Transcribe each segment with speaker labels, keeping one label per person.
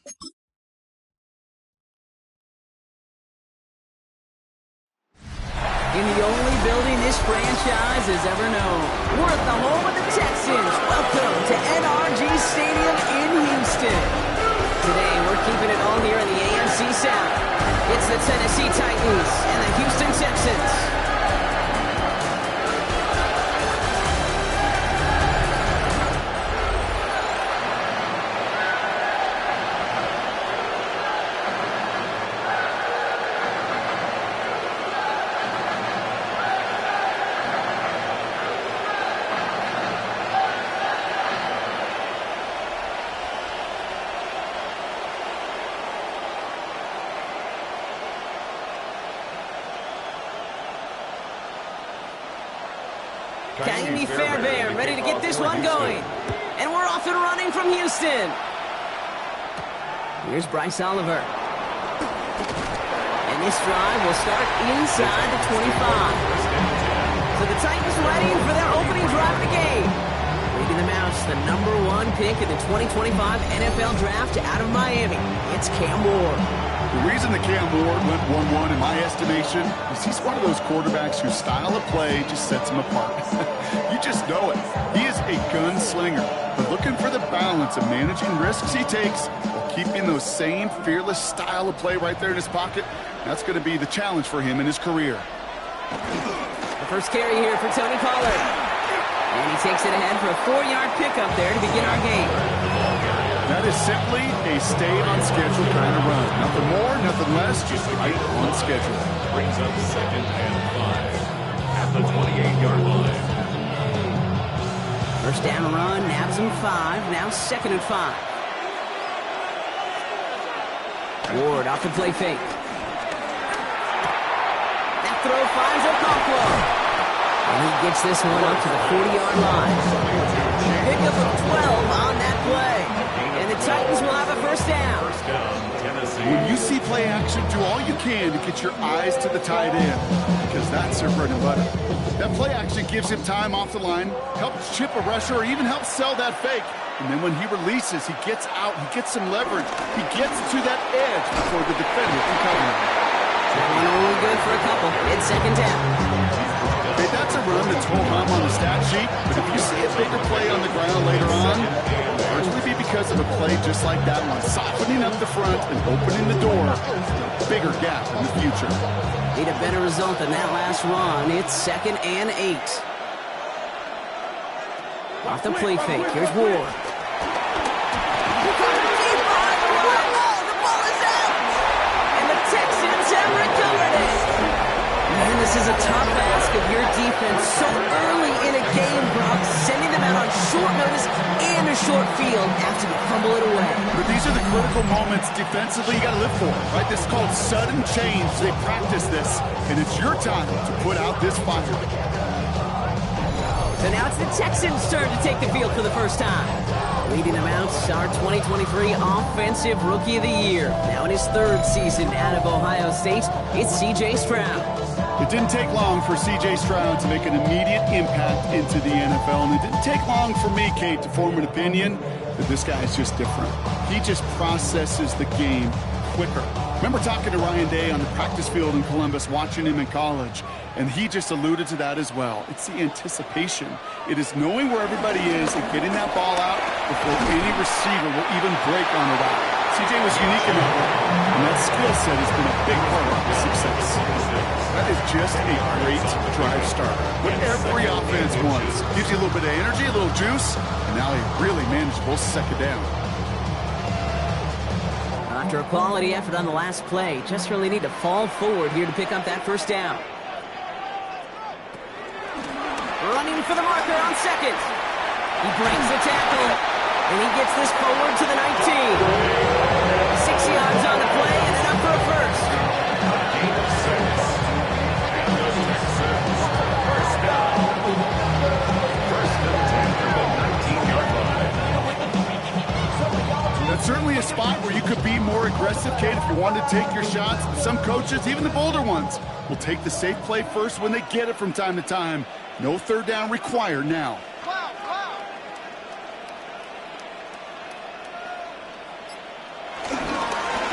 Speaker 1: In the only building this franchise has ever known. We're at the home of the Texans. Welcome to NRG Stadium in Houston. Today, we're keeping it all here in the AFC South. It's the Tennessee Titans and the Houston Texans. Kaimi Fairbairn ready to get this one going. And we're off and running from Houston. Here's Bryce Oliver. And this drive will start inside the 25. So the Titans ready for their opening drive of the game. Leading the Mouse, the #1 pick in the 2025 NFL Draft out of Miami. It's Cam Ward.
Speaker 2: The reason that Cam Ward went 1-1 in my estimation is he's one of those quarterbacks whose style of play just sets him apart. You just know it. He is a gunslinger, but looking for the balance of managing risks he takes while keeping those same fearless style of play right there in his pocket. That's going to be the challenge for him in his career.
Speaker 1: The first carry here for Tony Pollard. And he takes it ahead for a 4-yard pickup there to begin our game.
Speaker 2: That is simply a stay-on-schedule kind of run. Nothing more, nothing less, just right on schedule.
Speaker 3: Brings up 2nd and 5 at the 28-yard line.
Speaker 1: First down run, nabs him 5, now 2nd and 5. Ward off the play fake. That throw finds Okonkwo. And he gets this one up to the 40-yard line. Pickup of 12 on that play. And the Titans will have a first down.
Speaker 2: When you see play action, do all you can to get your eyes to the tight end, because that's their bread and butter. That play action gives him time off the line, helps chip a rusher, or even helps sell that fake. And then when he releases, he gets out, he gets some leverage. He gets to that edge before the defender can cover him.
Speaker 1: That one only good for a couple. It's 2nd down.
Speaker 2: Okay, that's a run that's home on the stat sheet, but if you see a bigger play on the ground later on, it'll largely be because of a play just like that one, softening up the front and opening the door for a bigger gap in the future.
Speaker 1: Need a better result than that last run. It's 2nd and 8. Off the play fake, here's Ward. The ball is out! And the Texans have recovered it! Man, this is a tough ask of your defense so early in a game, Brock, sending them out on short notice and a short field after you fumble it away.
Speaker 2: But these are the critical moments defensively you got to live for, right? This is called sudden change. They practice this, and it's your time to put out this fire.
Speaker 1: So now it's the Texans' turn to take the field for the first time. Leading them out, our 2023 Offensive Rookie of the Year. Now in his 3rd season out of Ohio State, it's C.J. Stroud.
Speaker 2: It didn't take long for C.J. Stroud to make an immediate impact into the NFL, and it didn't take long for me, Kate, to form an opinion that this guy is just different. He just processes the game quicker. Remember talking to Ryan Day on the practice field in Columbus, watching him in college, and he just alluded to that as well. It's the anticipation. It is knowing where everybody is and getting that ball out before any receiver will even break on the route. CJ was unique in that way, and that skill set has been a big part of his success. That is just a great drive starter. What every offense wants. Gives you a little bit of energy, a little juice, and now a really manageable 2nd down.
Speaker 1: After a quality effort on the last play, just really need to fall forward here to pick up that first down. Running for the marker on 2nd. He breaks the tackle, and he gets this forward to the 19. 6 yards on the play, and then up for a first.
Speaker 2: That's certainly a spot where you could be more aggressive, Kate, if you wanted to take your shots. Some coaches, even the bolder ones, will take the safe play first when they get it from time to time. No 3rd down required now.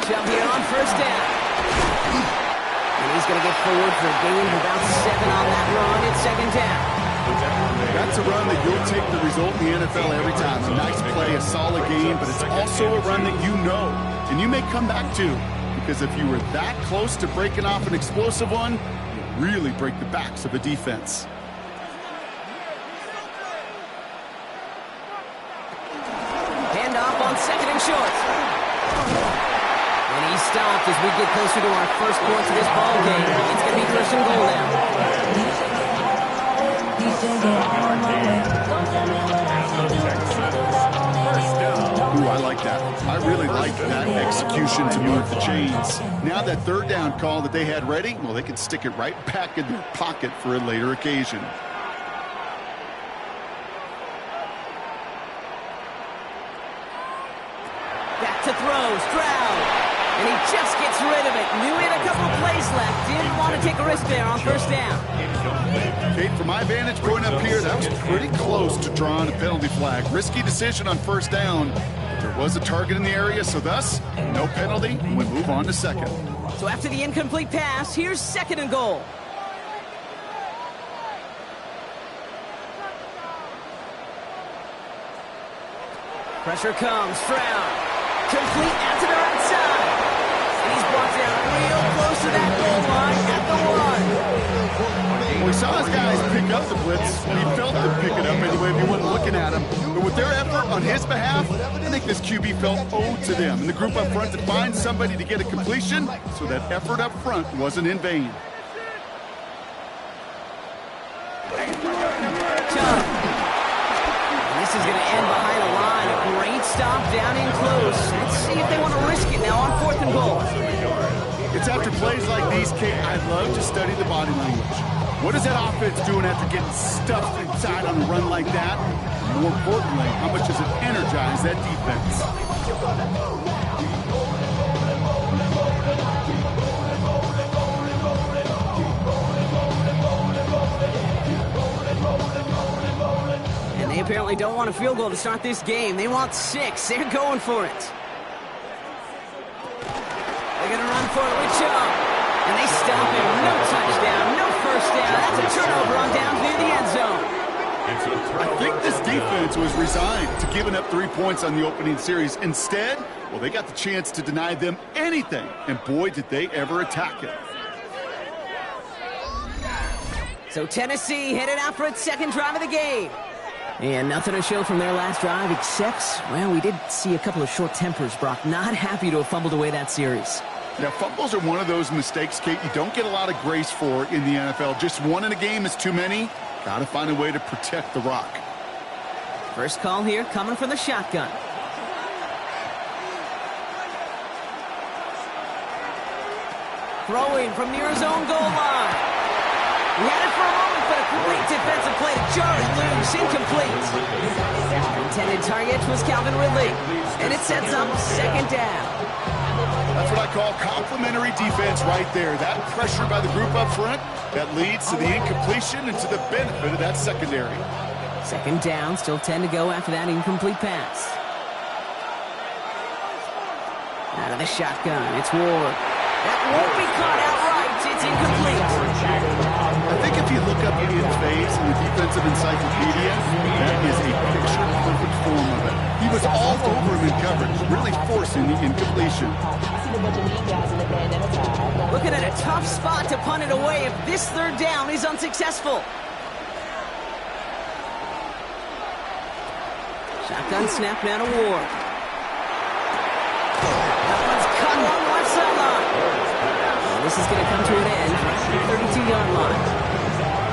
Speaker 1: Jump here on first down. And he's going to get forward for a gain of about 7 on that run. It's second down.
Speaker 2: That's a run that you'll take the result in the NFL every time. A nice play, a solid game, but it's also a run that you know, and you may come back to, because if you were that close to breaking off an explosive one, you really break the backs of a defense.
Speaker 1: Handoff on second and short. And he's stopped as we get closer to our first points of this ball game. It's going to be first and goal now.
Speaker 2: Ooh, I like that. I really like that execution to move the chains. Now that third down call that they had ready, well, they can stick it right back in their pocket for a later occasion.
Speaker 1: Back to throw, Stroud. And he just gets rid of it. Knew he had a couple of plays left. Didn't want to take a risk there on first down.
Speaker 2: Kate, from my vantage point up here, that was pretty close to drawing a penalty flag. Risky decision on first down. But there was a target in the area, so thus, no penalty, and we move on to second.
Speaker 1: So after the incomplete pass, here's second and goal. Pressure comes, Stroud. Complete out to the right side. And he's brought down real close to that goal line at the 1.
Speaker 2: Well, we saw his guys pick up the blitz. He felt them pick it up anyway if he wasn't looking at him. But with their effort on his behalf, I think this QB felt owed to them. And the group up front to find somebody to get a completion, so that effort up front wasn't in vain.
Speaker 1: This is going to end behind a line. A great stop down in close. Let's see if they want to risk it now on fourth and goal.
Speaker 2: It's after plays like these, Kate, I love to study the body language. What is that offense doing after getting stuffed inside on a run like that? More importantly, how much does it energize that defense?
Speaker 1: They apparently don't want a field goal to start this game. They want 6. They're going for it. They're going to run for it with Chubb. And they stop him. No touchdown, no first down. That's a turnover on downs near the end zone.
Speaker 2: I think this defense was resigned to giving up 3 points on the opening series. Instead, well, they got the chance to deny them anything. And boy, did they ever attack it.
Speaker 1: So Tennessee headed out for its second drive of the game. And nothing to show from their last drive except, well, we did see a couple of short tempers, Brock. Not happy to have fumbled away that series.
Speaker 2: Now, fumbles are one of those mistakes, Kate, you don't get a lot of grace for in the NFL. Just one in a game is too many. Got to find a way to protect the rock.
Speaker 1: First call here coming from the shotgun. Throwing from near his own goal line. He had it for a moment, but a great defensive play to jar it loose. Incomplete. Intended target was Calvin Ridley. And it sets up second down.
Speaker 2: That's what I call complimentary defense right there. That pressure by the group up front, that leads to the incompletion and to the benefit of that secondary.
Speaker 1: Second down, still 10 to go after that incomplete pass. Out of the shotgun, it's Ward. That won't be caught outright. It's incomplete.
Speaker 2: I think if you look up Ian's face in the defensive encyclopedia, that is a picture-perfect form of it. He was all over him in coverage, really forcing the incompletion.
Speaker 1: Looking at a tough spot to punt it away if this third down is unsuccessful. Shotgun snap now to Ward. That one's cut along the left sideline. Well, this is going to come to an end right at the 32-yard line.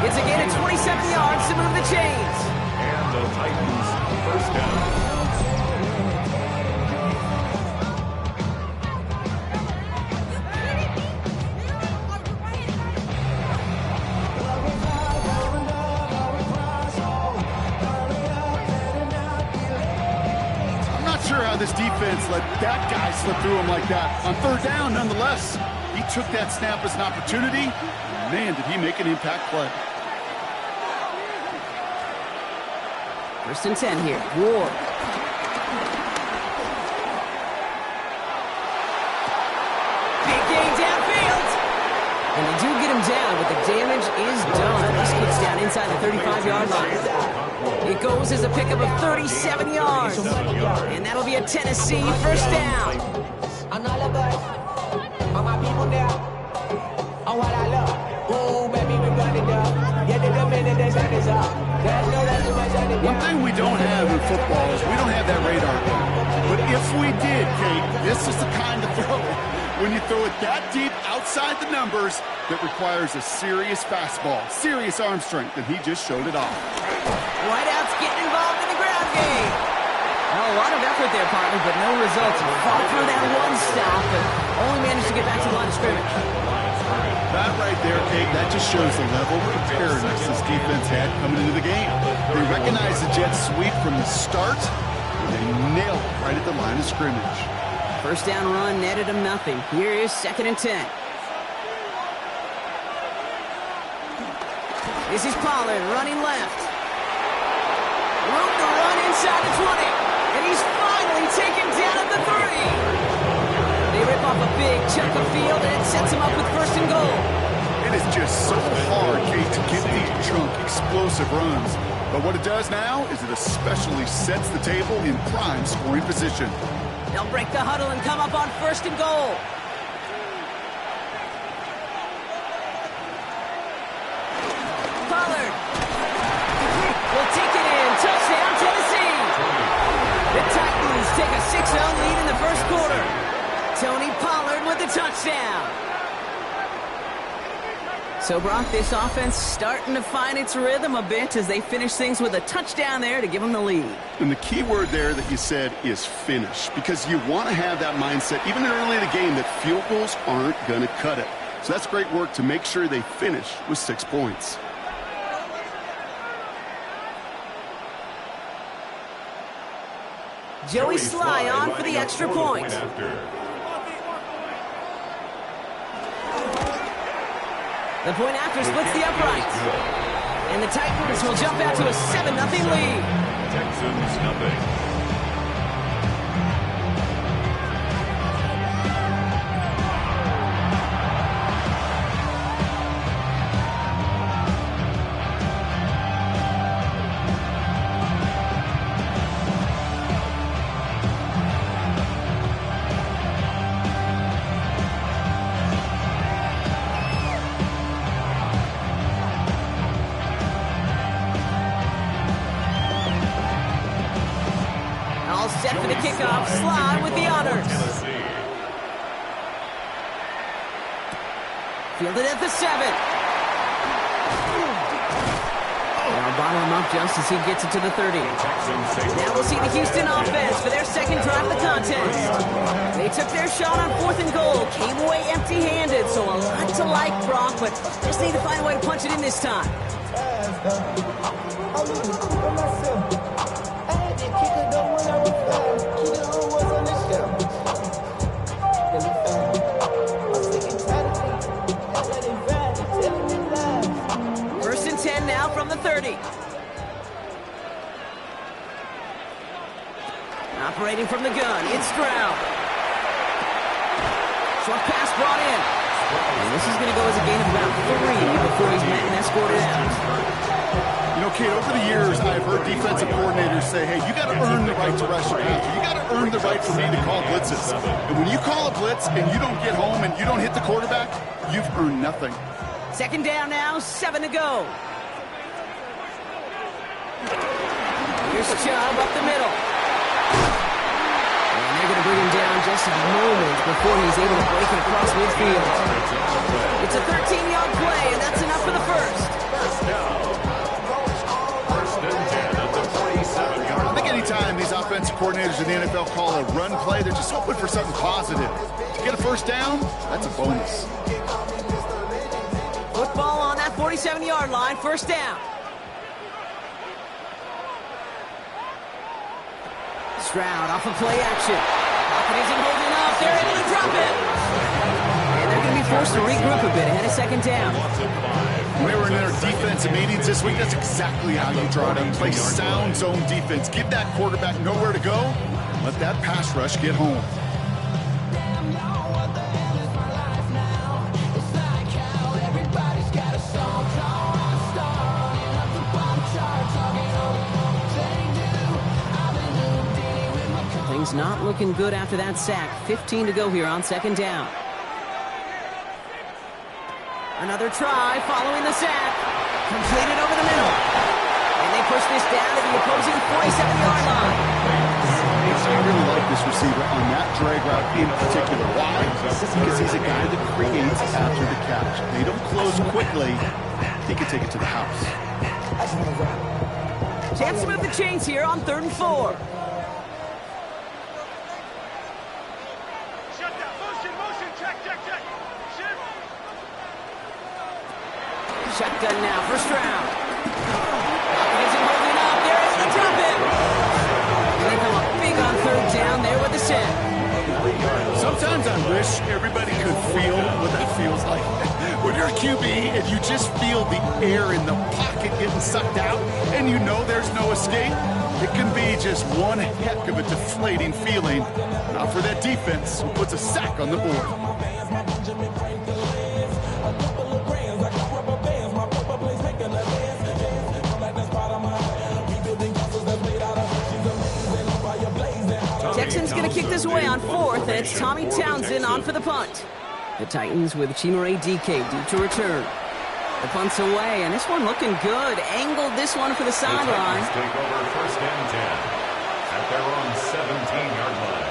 Speaker 1: It's a gain of 27 yards to move the chains.
Speaker 3: And the Titans first down.
Speaker 2: This defense let that guy slip through him like that. On third down, nonetheless, he took that snap as an opportunity. Man, did he make an impact play.
Speaker 1: First and 10 here. Ward. him down, but the damage is done. This kicks down inside the 35-yard line. It goes as a pickup of 37 yards. And that'll be a Tennessee first down.
Speaker 2: One thing we don't have in football is we don't have that radar gun. But if we did, Kate, this is the kind of throw, when you throw it that deep outside the numbers, that requires a serious fastball, serious arm strength, and he just showed it off.
Speaker 1: Wideout's getting involved in the ground game. Well, a lot of effort there, partner, but no results. Fought for that one stop, but only managed to get back to the line of scrimmage.
Speaker 2: That right there, Kate, that just shows the level of preparedness this defense had coming into the game. They recognized the jet sweep from the start, and they nailed it right at the line of scrimmage.
Speaker 1: First down run netted him nothing. Here is 2nd and 10. This is Pollard running left. Room to run inside the 20. And he's finally taken down at the 3. They rip off a big chunk of field, and it sets him up with 1st and goal.
Speaker 2: It is just so hard, Kate, to get these chunk, explosive runs. But what it does now is it especially sets the table in prime scoring position.
Speaker 1: They'll break the huddle and come up on 1st and goal. Pollard will take it in. Touchdown, Tennessee. The Titans take a 6-0 lead in the first quarter. Tony Pollard with the touchdown. So, Brock, this offense starting to find its rhythm a bit as they finish things with a touchdown there to give them the lead.
Speaker 2: And the key word there that you said is finish, because you want to have that mindset, even early in the game, that field goals aren't going to cut it. So that's great work to make sure they finish with 6 points.
Speaker 1: Joey Sly on for the extra point. The point after splits the uprights. And the Titans will jump out to a 7-0 lead.
Speaker 3: Texans nothing.
Speaker 1: Set for the kickoff. Sly with the honors. Fielded at the 7. Now bottle him up just as he gets it to the 30. Now we'll see the Houston offense for their second drive of the contest. They took their shot on 4th and goal. Came away empty-handed, so a lot to like, Brock, but just need to find a way to punch it in this time. First and 10 now from the 30. Operating from the gun, it's Stroud. Short pass brought in. And this is going to go as a gain of about 3 before he's met and escorted out.
Speaker 2: You know, Kate, over the years, I've heard defensive coordinators say, hey, you got to earn the right to rush your passer. You got to earn the right for me to call blitzes. And when you call a blitz and you don't get home and you don't hit the quarterback, you've earned nothing.
Speaker 1: Second down now, 7 to go. Here's Chubb up the middle. And they're going to bring him down just a moment before he's able to break it across midfield. It's a 13-yard play, and that's enough for the first.
Speaker 2: I think anytime these offensive coordinators in the NFL call a run play, they're just hoping for something positive. To get a first down, that's a bonus.
Speaker 1: Football on that 47-yard line, first down. Stroud off of play action. Pocket isn't holding up. They're able to drop it. And they're going to be forced to regroup a bit ahead of second down.
Speaker 2: When they were in their defensive meetings this week, that's exactly how you draw it up. Play sound zone defense. Give that quarterback nowhere to go, and let that pass rush get home.
Speaker 4: Everybody
Speaker 1: Things not looking good after that sack. 15 to go here on second down. Another try following the sack. Completed over the middle. And they push this down to the opposing 47-yard line.
Speaker 2: I really like this receiver on that drag route in particular. Why? Because he's a guy that creates after the catch. They don't close quickly. He can take it to the house.
Speaker 1: Chance to move the chains here on 3rd and 4.
Speaker 4: Shut down. Motion. Check. Shift.
Speaker 1: Shotgun now, first round. Isn't holding up. There is the drop it. And they come up big on 3rd down there with the set.
Speaker 2: Sometimes I wish everybody could feel what that feels like. When you're a QB and you just feel the air in the pocket getting sucked out and you know there's no escape, it can be just one heck of a deflating feeling. Not for that defense who puts a sack on the board.
Speaker 1: Texans going to kick this away on 4th, and it's Tommy Townsend on for the punt. The Titans with Chimere DK due to return. The punt's away, and this one looking good. Angled this one for the sideline.
Speaker 3: The Titans take over 1st and 10 at their own 17-yard line.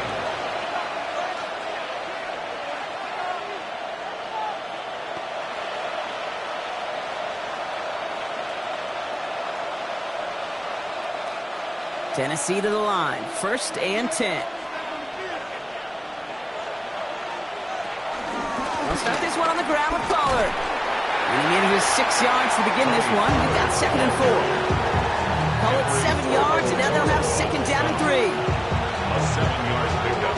Speaker 1: Tennessee to the line. 1st and 10. They'll start this one on the ground with Pollard. And he needed his 6 yards to begin this one. We've got 2nd and 4. Pollard 7 yards, and now they'll have 2nd down and 3.
Speaker 3: A 7 yards picked up.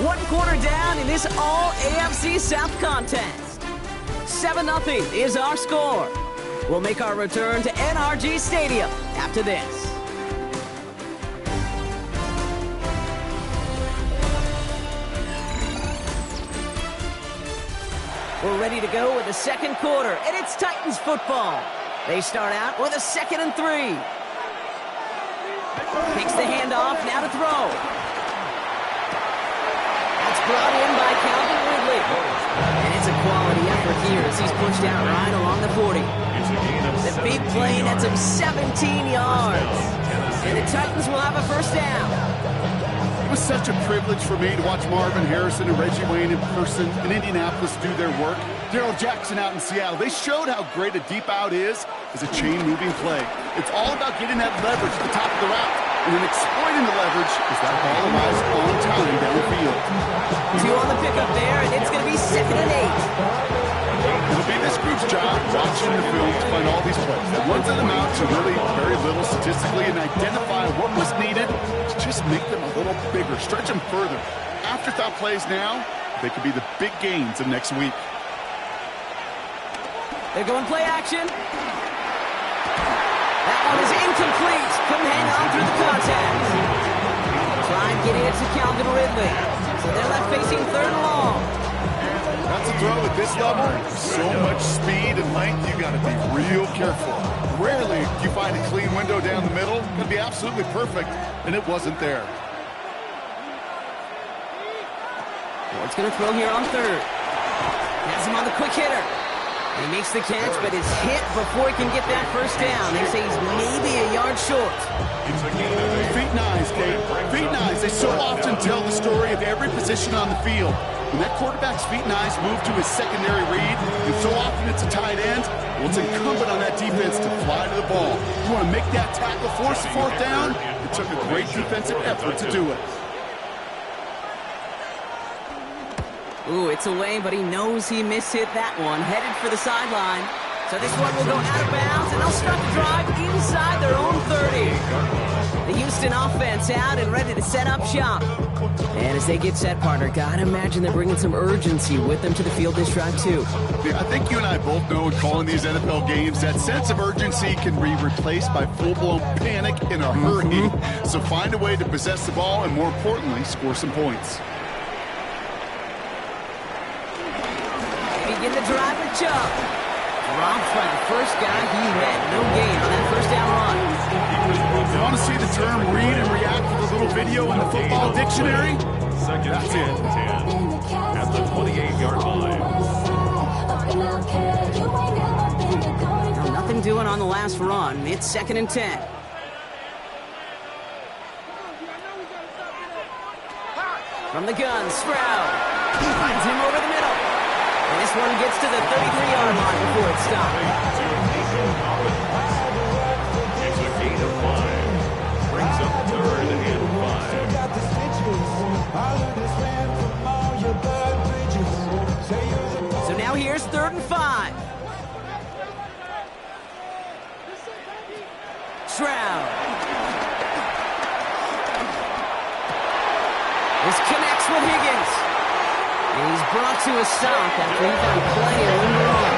Speaker 1: 1 quarter down in this all-AFC South contest. 7-0 is our score. We'll make our return to NRG Stadium after this. We're ready to go with the 2nd quarter, and it's Titans football. They start out with a 2nd and 3. Takes the handoff, now to throw. That's brought in by Calvin Ridley. And it's a quality effort here as he's pushed out right along the 40. The big play nets him 17 yards. And the Titans will have a 1st down.
Speaker 2: It was such a privilege for me to watch Marvin Harrison and Reggie Wayne in person in Indianapolis do their work. Darrell Jackson out in Seattle. They showed how great a deep out is as a chain-moving play. It's all about getting that leverage at the top of the route, and then exploiting the leverage as that ball arrives on time downfield.
Speaker 1: 2 on the pickup there, and it's going to be 2nd and 8.
Speaker 2: It'll be this group's job watching the film to find all these plays. The ones that amount to really very little statistically and identify what was needed to just make them a little bigger, stretch them further. Afterthought plays now, they could be the big gains of next week.
Speaker 1: They're going play action. That one is incomplete. Couldn't hang on through the contact. Try and get it to Calvin Ridley. So they're left facing 3rd and long.
Speaker 2: That's a throw at this level. So much speed and length, you got to be real careful. Rarely do you find a clean window down the middle. Could be absolutely perfect, and it wasn't there.
Speaker 1: Ward's going to throw here on 3rd. Has him on the quick hitter. He makes the catch, but is hit before he can get that 1st down. They say he's maybe a yard short.
Speaker 2: Feet nice, Kate. Feet nice. They so often tell the story of every position on the field. When that quarterback's feet nice move to his secondary read, and so often it's a tight end, well, it's incumbent on that defense to fly to the ball. You want to make that tackle, force the 4th down? It took a great defensive effort to do it.
Speaker 1: Ooh, it's away, but he knows he mishit that one. Headed for the sideline. So this one will go out of bounds, and they'll start the drive inside their own 30. The Houston offense out and ready to set up shop. And as they get set, partner, gotta imagine they're bringing some urgency with them to the field this drive, too.
Speaker 2: Yeah, I think you and I both know in calling these NFL games, that sense of urgency can be replaced by full-blown panic in a hurry. So find a way to possess the ball and, more importantly, score some points.
Speaker 1: Begin the drive with Chubb. Dropped by the first guy he met. No gain on that first down run.
Speaker 2: You want to see the term read and react with a little video in the football dictionary? That's it.
Speaker 3: 10 at the 28-yard line.
Speaker 1: Now, nothing doing on the last run. It's 2nd and 10. From the gun, Stroud finds him over the middle. And this one gets to the 33-yard line before it stopped.
Speaker 3: It's a gain of 5. Brings up 3rd and 5.
Speaker 1: So now here's 3rd and 5. Stroud. This connects with Higgins. And he's brought to a stop after he found plenty of room to run.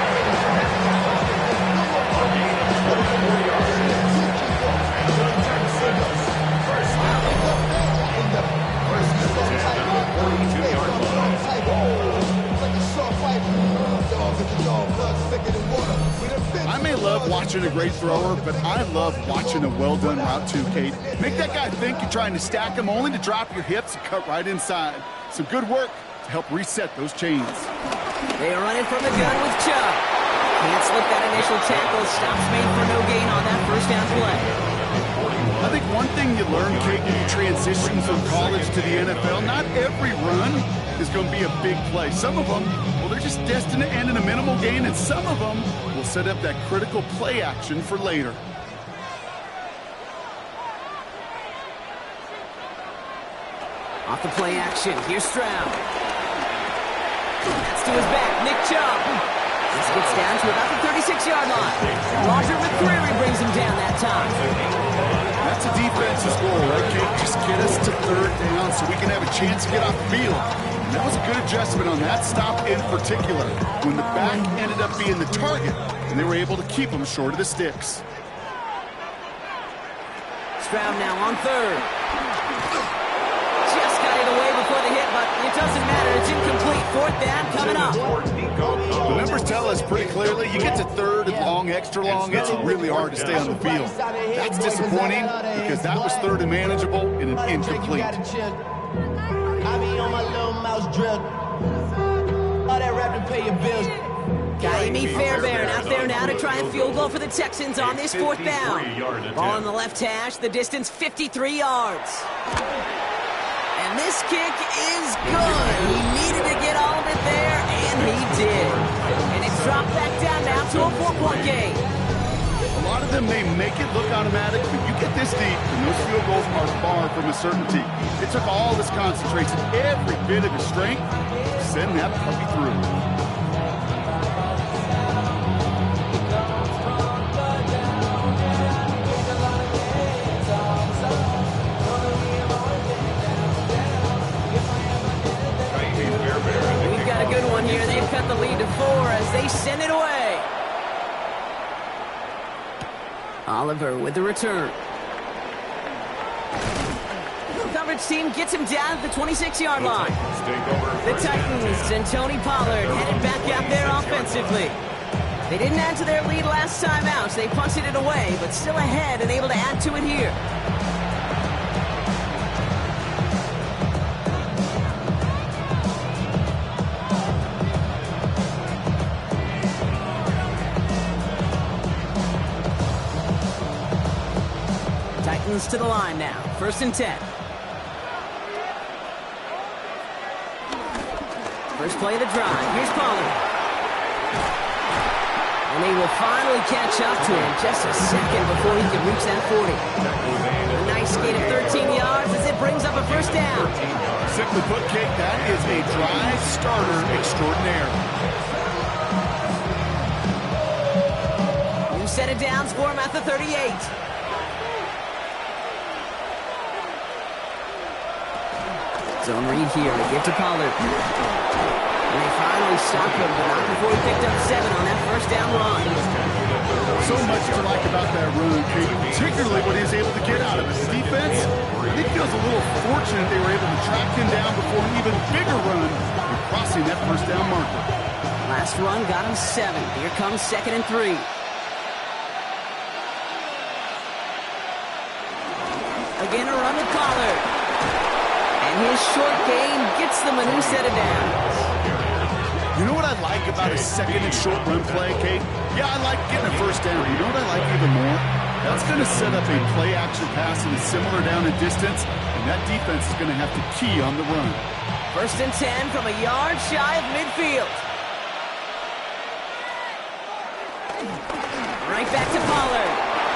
Speaker 2: I may love watching a great thrower, but I love watching a well-done route too, Kate. Make that guy think you're trying to stack him only to drop your hips and cut right inside. Some good work to help reset those chains.
Speaker 1: They are running from the gun with Chubb. Can't slip that initial tackle. Stops made for no gain on that first down play.
Speaker 2: I think one thing you learn, Kate, when you transition from college to the NFL, not every run is going to be a big play. Some of them, well, they're just destined to end in a minimal gain, and some of them will set up that critical play action for later.
Speaker 1: Off the play action, here's Stroud. That's to his back, Nick Chubb. This gets down to about the 36-yard line. Roger McCreary brings him down that time.
Speaker 2: That's a defense's goal, right, Kate? Just get us to 3rd down so we can have a chance to get off the field. And that was a good adjustment on that stop in particular, when the back ended up being the target, and they were able to keep him short of the sticks.
Speaker 1: Stroud now on 3rd. Just got it away before the hit, but it doesn't matter. It's incomplete. 4th down coming up.
Speaker 2: The numbers tell us pretty clearly, you get to 3rd and long, extra long, it's really hard to stay on the field. That's disappointing because that was 3rd and manageable in an incomplete.
Speaker 5: I be on my little mouse drill. All that rap to pay your bills.
Speaker 1: Kaimi Fairbairn out there now to try a field goal for the Texans on this 4th down. Ball on the left hash, the distance 53 yards. And this kick is good. He needed to get all of it there, and he did. And it's dropped back down now to a 4-point game.
Speaker 2: A lot of them may make it look automatic, but you get this deep, and those field goals are far from a certainty. It took all this concentration, every bit of his strength, to send that puppy through.
Speaker 1: We've got a good one here. They've cut the lead to 4 as they send it away. Oliver with the return. Coverage team gets him down at the 26-yard line. The Titans and Tony Pollard headed back out there offensively. They didn't add to their lead last time out, so they punted it away, but still ahead and able to add to it here. Titans to the line now. 1st and 10. First play of the drive. Here's Pollard. And they will finally catch up to him just a second before he can reach that 40. A nice gain of 13 yards as it brings up a 1st down.
Speaker 2: Simply put, Kate, that is a drive starter extraordinaire.
Speaker 1: New set of downs for him at the 38. Zone read here to get to Pollard. And they finally stopped him, but not before he picked up 7 on that 1st down run.
Speaker 2: So much to like about that run, Kate, particularly what he was able to get out of it. The defense, I think, feels a little fortunate they were able to track him down before an even bigger run and crossing that 1st down marker.
Speaker 1: Last run got him 7. Here comes 2nd and 3. Again, a run with Pollard. And his short game gets them a new set of downs.
Speaker 2: You know what I like about a 2nd and short run play, Kate? Yeah, I like getting a first down. You know what I like even more? That's going to set up a play-action pass in a similar down and distance, and that defense is going to have to key on the run.
Speaker 1: 1st and 10 from a yard shy of midfield. Right back to Pollard.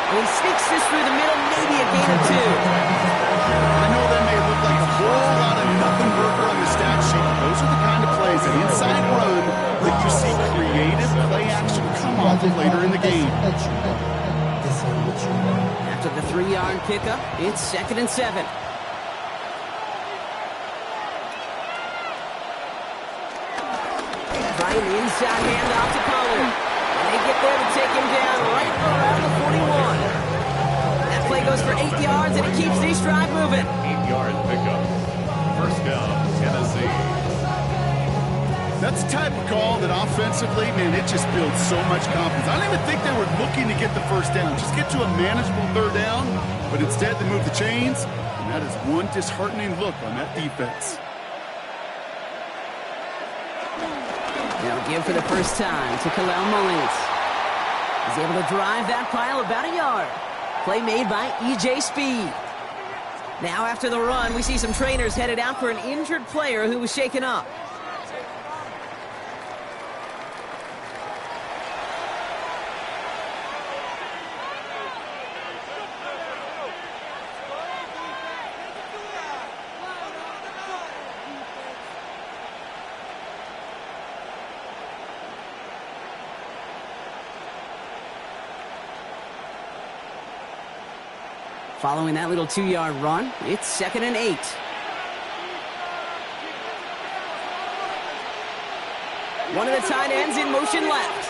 Speaker 1: And he sneaks this through the middle, maybe a gain of 2.
Speaker 2: I know that may look like a whole lot of nothing burger on the stat sheet, but those are the kind of plays, an inside run, that you see creative play-action come off later in the game.
Speaker 1: After the 3-yard pickup, it's 2nd and 7. Right inside handoff to Pollard. And they get there to take him down right around the 41. That play goes for 8 yards, and it keeps this drive moving.
Speaker 3: 8-yard pickup. First down, Tennessee.
Speaker 2: That's the type of call that offensively, man, it just builds so much confidence. I don't even think they were looking to get the first down. Just get to a manageable 3rd down, but instead they move the chains, and that is one disheartening look on that defense.
Speaker 1: They'll give for the first time to Khalil Mullins. He's able to drive that pile about a yard. Play made by E.J. Speed. Now after the run, we see some trainers headed out for an injured player who was shaken up. Following that little 2-yard run, it's 2nd and 8. One of the tight ends in motion left.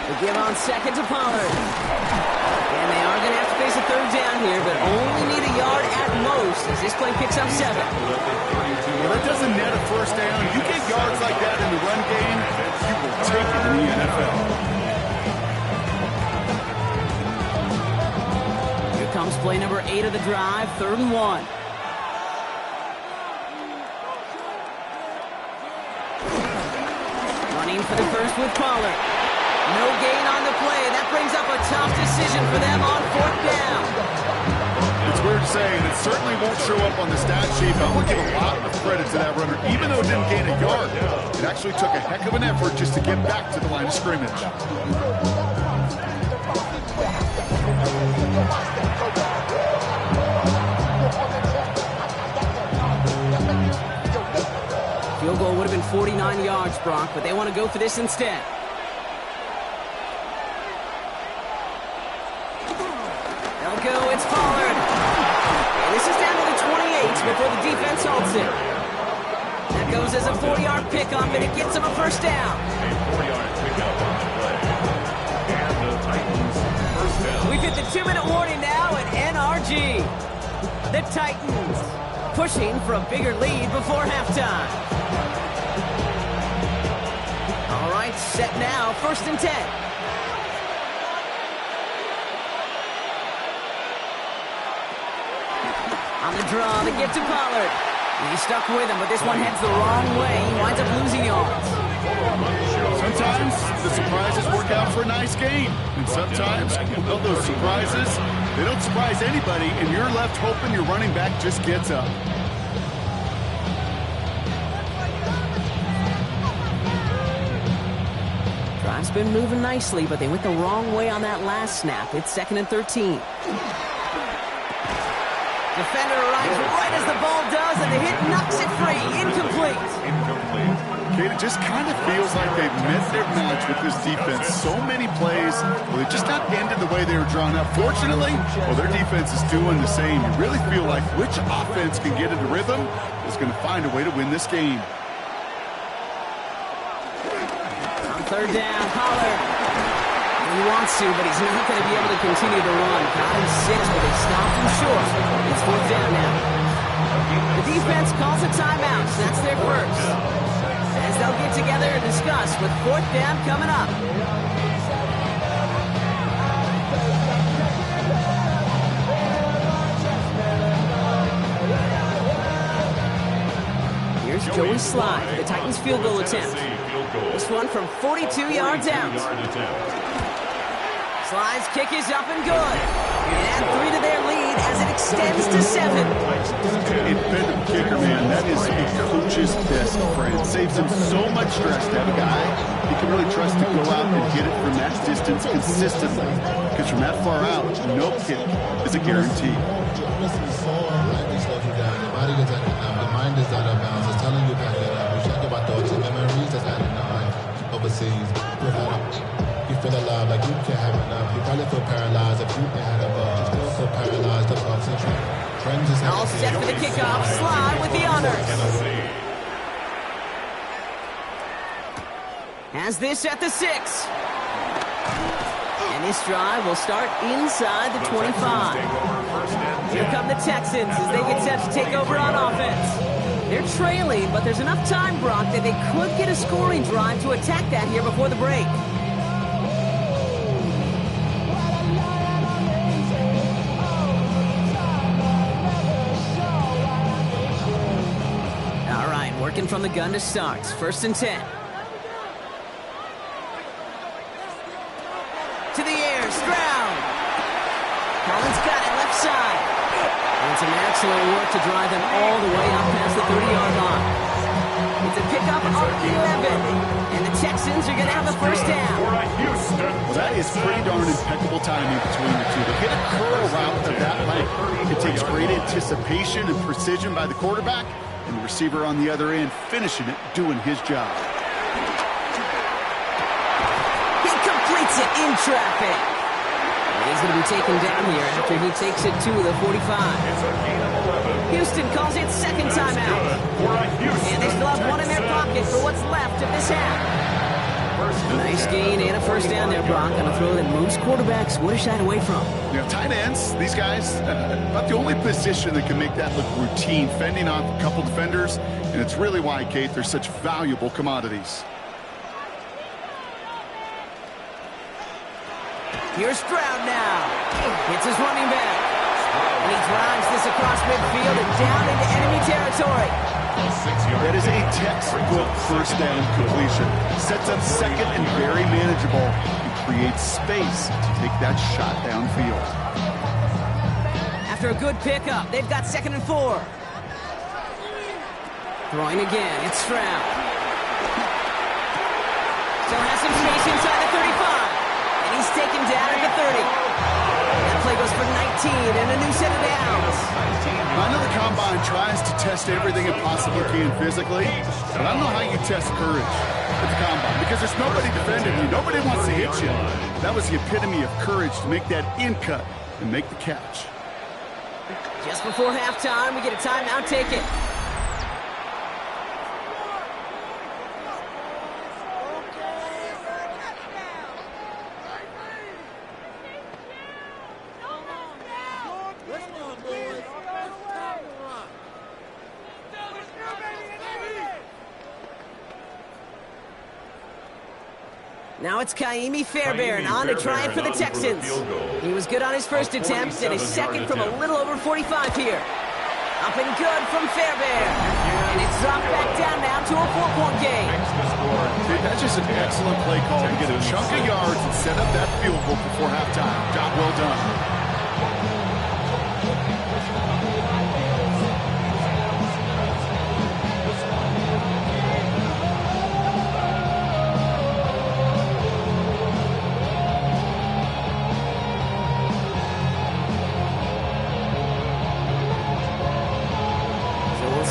Speaker 1: They give on 2nd to Pollard. And they are going to have to face a 3rd down here, but only need a yard at most as this play picks up 7.
Speaker 2: Well, that doesn't net a first down. You get yards like that in the run game, you will take it in the NFL.
Speaker 1: Comes play number 8 of the drive, 3rd and 1. Running for the first with Pollard. No gain on the play. That brings up a tough decision for them on 4th down.
Speaker 2: It's weird saying it certainly won't show up on the stat sheet, but I want to give a lot of credit to that runner. Even though it didn't gain a yard, it actually took a heck of an effort just to get back to the line of scrimmage.
Speaker 1: Field goal would have been 49 yards, Brock, but they want to go for this instead. They'll go, it's Pollard. And this is down to the 28 before the defense halts it. That goes as a 4-yard pickup, and it gets them a first down.
Speaker 3: A 4-yard pickup on the play. And the Titans, first down.
Speaker 1: We've hit the 2-minute warning now at NRG. The Titans pushing for a bigger lead before halftime. All right, set now, 1st and 10. On the draw, they get to Pollard. He's stuck with him, but this one heads the wrong way. He winds up losing yards.
Speaker 2: Sometimes the surprises work out for a nice game. And sometimes, well, those surprises, they don't surprise anybody, and you're left hoping your running back just gets up.
Speaker 1: Drive's been moving nicely, but they went the wrong way on that last snap. It's 2nd and 13. Defender arrives right as the ball does, and the hit knocks it free. Incomplete.
Speaker 2: Kate, it just kind of feels like they've met their match with this defense. So many plays, well, they just not ended the way they were drawn up. Fortunately, well, their defense is doing the same. You really feel like which offense can get into rhythm is going to find a way to win this game.
Speaker 1: On 3rd down, Pollard. He wants to, but he's not going to be able to continue to run. Got him 6, but they stopped him short. It's 4th down now. The defense calls a timeout. That's their first. discuss with 4th down coming up. Here's Joey Slide for the Titans field goal attempt. This one from 42 yards out. Slide's kick is up and good. And 3 to their lead as it extends to 7.
Speaker 2: Independent kicker, man, that is a coach's best friend. Saves him so much stress to have a guy he can really trust to go out and hit it from that distance consistently. Because from that far out, no kick is a guarantee.
Speaker 6: The mind is out of bounds. It's telling you back it up. You check about thoughts and memories that's had enough overseas. You feel alive like you can't have enough. You probably feel paralyzed if you ain't had a bug. You still feel paralyzed of ups and trends.
Speaker 1: All set for the kickoff. Slide with the honors. Has this at the 6. And this drive will start inside the 25. Here come the Texans as they get set to take over on offense. They're trailing, but there's enough time, Brock, that they could get a scoring drive to attack that here before the break. All right, working from the gun to start. 1st and 10. To the air, Stroud. Collins got it left side. And some excellent work to drive them all the way up past the 30-yard line. It's a pickup of 11. And the Texans are going to have the 1st down.
Speaker 2: Well, that is pretty darn impeccable timing between the two. To hit a curl route of that length, it takes great anticipation and precision by the quarterback, and the receiver on the other end finishing it, doing his job.
Speaker 1: Completes it in traffic. And he's going to be taken down here after he takes it to the 45. Houston calls it 2nd timeout. And they still have 1 in their pocket for what's left of this half. Nice gain and a 1st down there, Brock, on a throw that most quarterbacks would have shied away from.
Speaker 2: You know, tight ends, these guys, about the only position that can make that look routine, fending off a couple defenders, and it's really why, Kate, they're such valuable commodities.
Speaker 1: Here's Stroud now. Hits his running back. And he drives this across midfield and down into enemy territory.
Speaker 2: That is a textbook 1st down completion. Sets up 2nd and very manageable. And creates space to take that shot downfield.
Speaker 1: After a good pickup, they've got 2nd and 4. Throwing again, it's Stroud. Still has some space inside the 35. He's taken down at the 30. That play goes for 19 and a new set of downs.
Speaker 2: I know the combine tries to test everything it possibly can physically, but I don't know how you test courage at the combine because there's nobody defending you. Nobody wants to hit you. That was the epitome of courage to make that in cut and make the catch.
Speaker 1: Just before halftime, we get a timeout taken. Now it's Kaimi Fairbairn on to try it for the Texans. He was good on his 1st attempt and his 2nd from a little over 45 here. Up and good from Fairbairn. And it's dropped back down now to a 4-point game.
Speaker 2: That's just an excellent play call to get a chunk of yards and set up that field goal before halftime. Job well done.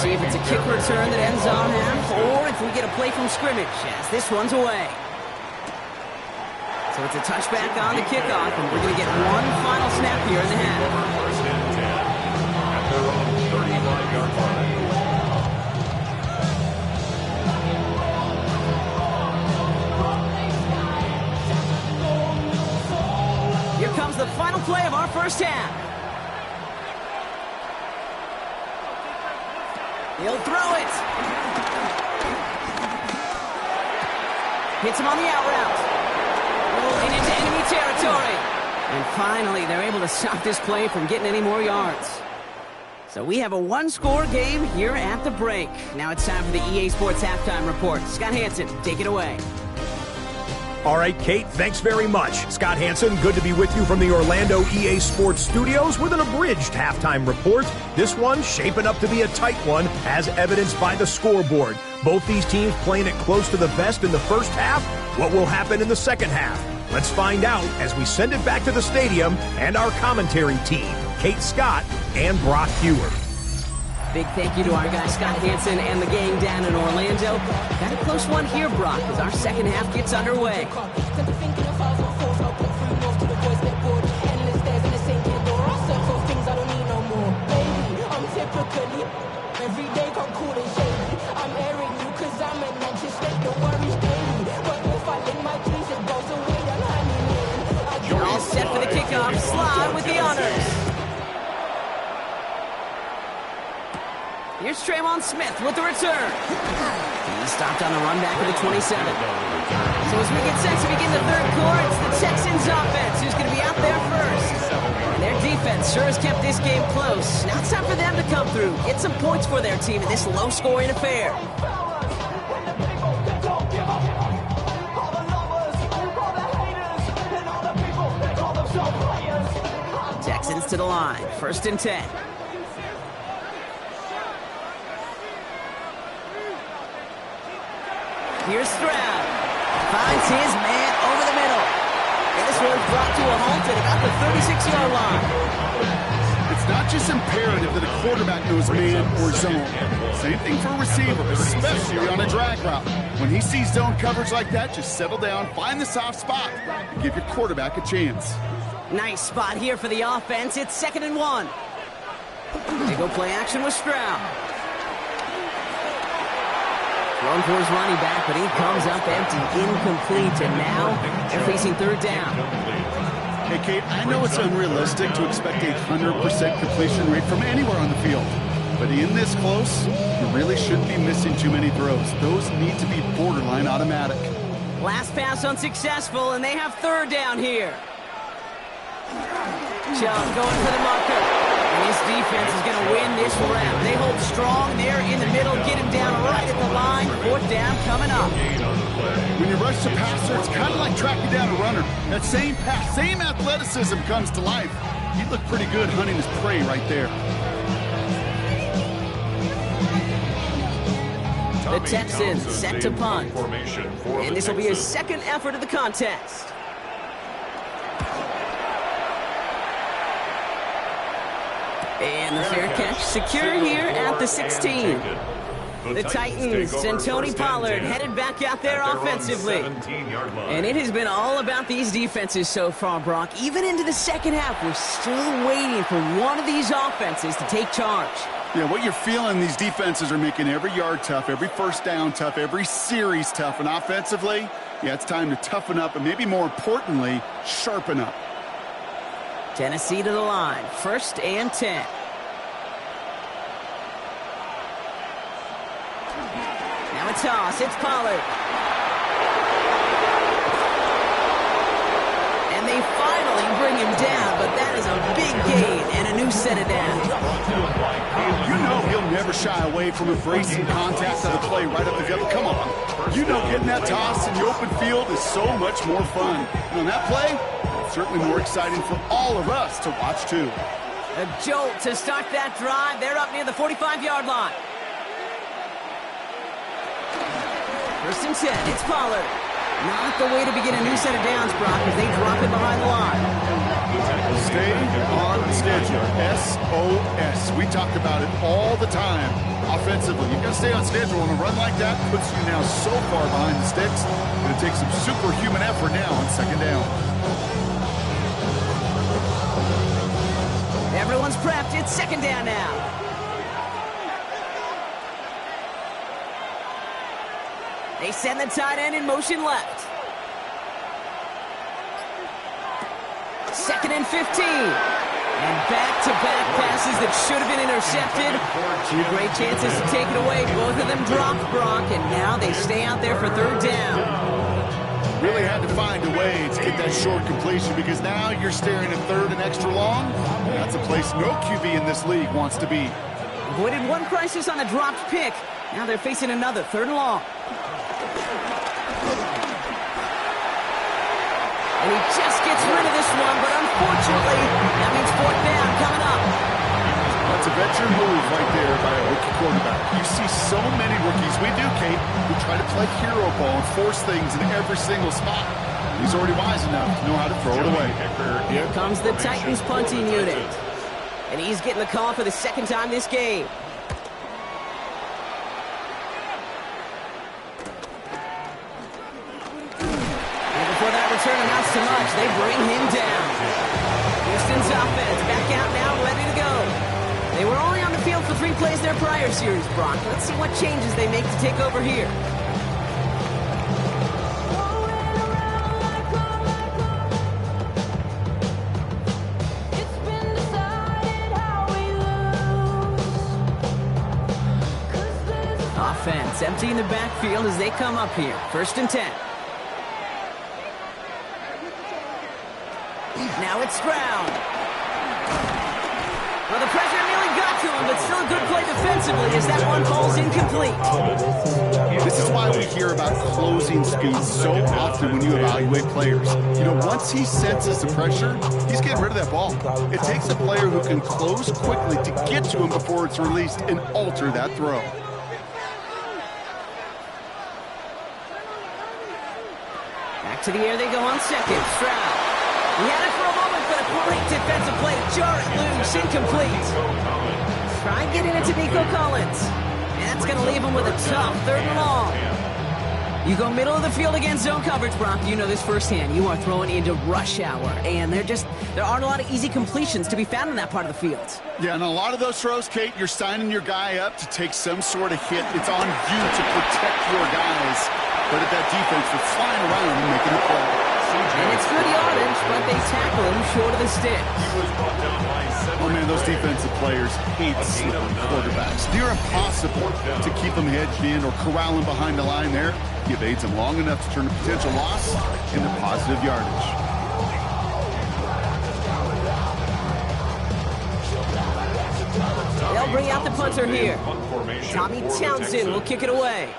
Speaker 1: See if it's a kick return that ends on half, or if we get a play from scrimmage, as this one's away. So it's a touchback on the kickoff, and we're going to get one final snap here in the half.
Speaker 3: 1st and 10 at their own 35-yard line.
Speaker 1: Here comes the final play of our 1st half. He'll throw it. Hits him on the out route. Rolling into enemy territory. And finally, they're able to stop this play from getting any more yards. So we have a one-score game here at the break. Now it's time for the EA Sports Halftime Report. Scott Hansen, take it away.
Speaker 7: All right, Kate, thanks very much. Scott Hansen, good to be with you from the Orlando EA Sports Studios with an abridged halftime report. This one shaping up to be a tight one, as evidenced by the scoreboard. Both these teams playing it close to the vest in the first half. What will happen in the second half? Let's find out as we send it back to the stadium and our commentary team, Kate Scott and Brock Hewer.
Speaker 1: Big thank you to our guy Scott Hansen and the gang down in Orlando. Got a close one here, Brock, as our second half gets underway. All set for the kickoff. Slide with the honors. Here's Trayvon Smith with the return. He stopped on the run back of the 27. So as we get set to begin the third quarter, it's the Texans offense who's going to be out there first. And their defense sure has kept this game close. Now it's time for them to come through, get some points for their team in this low-scoring affair. Texans to the line, 1st and 10. Here's Stroud. Finds his man over the middle. And this one's brought to a halt at about the 36-yard line.
Speaker 2: It's not just imperative that a quarterback knows man or zone. Same thing for a receiver, especially on a drag route. When he sees zone coverage like that, just settle down, find the soft spot, and give your quarterback a chance.
Speaker 1: Nice spot here for the offense. It's 2nd and 1. They go play action with Stroud. Thrown for his running back, but he comes up empty, incomplete, and now they're facing 3rd down.
Speaker 2: Hey, Kate, I know it's unrealistic to expect a 100% completion rate from anywhere on the field. But in this close, you really shouldn't be missing too many throws. Those need to be borderline automatic.
Speaker 1: Last pass unsuccessful, and they have 3rd down here. Chubb going for the marker. And this defense is going to win this round. They hold strong there in the middle, get him down right at the line. 4th down coming up.
Speaker 2: When you rush the passer, it's kind of like tracking down a runner. That same pass, same athleticism comes to life. He looked pretty good hunting his prey right there.
Speaker 1: The Texans set to punt. And this will be his 2nd effort of the contest. And the fair catch secure here at the 16. The Titans and Tony Pollard headed back out there offensively. And it has been all about these defenses so far, Brock. Even into the second half, we're still waiting for one of these offenses to take charge.
Speaker 2: Yeah, what you're feeling, these defenses are making every yard tough, every 1st down tough, every series tough. And offensively, yeah, it's time to toughen up and maybe more importantly, sharpen up.
Speaker 1: Tennessee to the line, 1st and 10. Now a toss, it's Pollard. And they finally bring him down, but that is a big gain and a new set of downs.
Speaker 2: You know he'll never shy away from embracing contact on the play right up the gut. Come on. You know getting that toss in the open field is so much more fun. And on that play, it's certainly more exciting for all of us to watch too.
Speaker 1: A jolt to start that drive. They're up near the 45-yard line. 1st and 10. It's Pollard. Not the way to begin a new set of downs, Brock, as they drop it behind the line.
Speaker 2: Stay on schedule. SOS. We talk about it all the time. Offensively, you got to stay on schedule. On a run like that puts you now so far behind the sticks. Going to take some superhuman effort now on 2nd down.
Speaker 1: Everyone's prepped. It's 2nd down now. They send the tight end in motion left. 2nd and 15. And back-to-back passes that should have been intercepted. 2 great chances to take it away. Both of them dropped, Brock, and now they stay out there for 3rd down.
Speaker 2: Really had to find a way to get that short completion because now you're staring at third and extra long. That's a place no QB in this league wants to be.
Speaker 1: Avoided one crisis on a dropped pick. Now they're facing another, third and long. And he just gets rid of this one, but unfortunately, that means fourth down coming up.
Speaker 2: That's a veteran move right there by a rookie quarterback. You see so many rookies, we do, Kate, who try to play hero ball and force things in every single spot. He's already wise enough to know how to throw it away.
Speaker 1: Here comes the Titans punting unit. And he's getting the call for the second time this game. And before that return amounts to much, they bring him down. Houston's offense back out now, ready to go. They were only on the field for 3 plays their prior series, Brock. Let's see what changes they make to take over here. Offense emptying the backfield as they come up here. 1st and 10. Now it's Stroud. Well, the pressure nearly got to him, but still a good play defensively as that one falls incomplete.
Speaker 2: This is why we hear about closing speed so often when you evaluate players. You know, once he senses the pressure, he's getting rid of that ball. It takes a player who can close quickly to get to him before it's released and alter that throw.
Speaker 1: Back to the air they go on second. Stroud. He had it for a moment, but a great defensive play to jar it loose, incomplete. Try getting it to Nico Collins. And that's going to leave him with a tough 3rd and long. You go middle of the field against zone coverage, Brock. You know this firsthand. You are throwing into rush hour, and there aren't a lot of easy completions to be found in that part of the field.
Speaker 2: Yeah, and a lot of those throws, Kate, you're signing your guy up to take some sort of hit. It's on you to protect your guys. But at that defense, they're flying around and making the play.
Speaker 1: And it's good yardage, but they tackle him short of the stick.
Speaker 2: Oh, man, those defensive players hate slipping quarterbacks. Near impossible to keep them hedged in or corral them behind the line there. He evades them long enough to turn a potential loss into positive yardage.
Speaker 1: They'll bring out the punter here. Tommy Townsend will kick it away.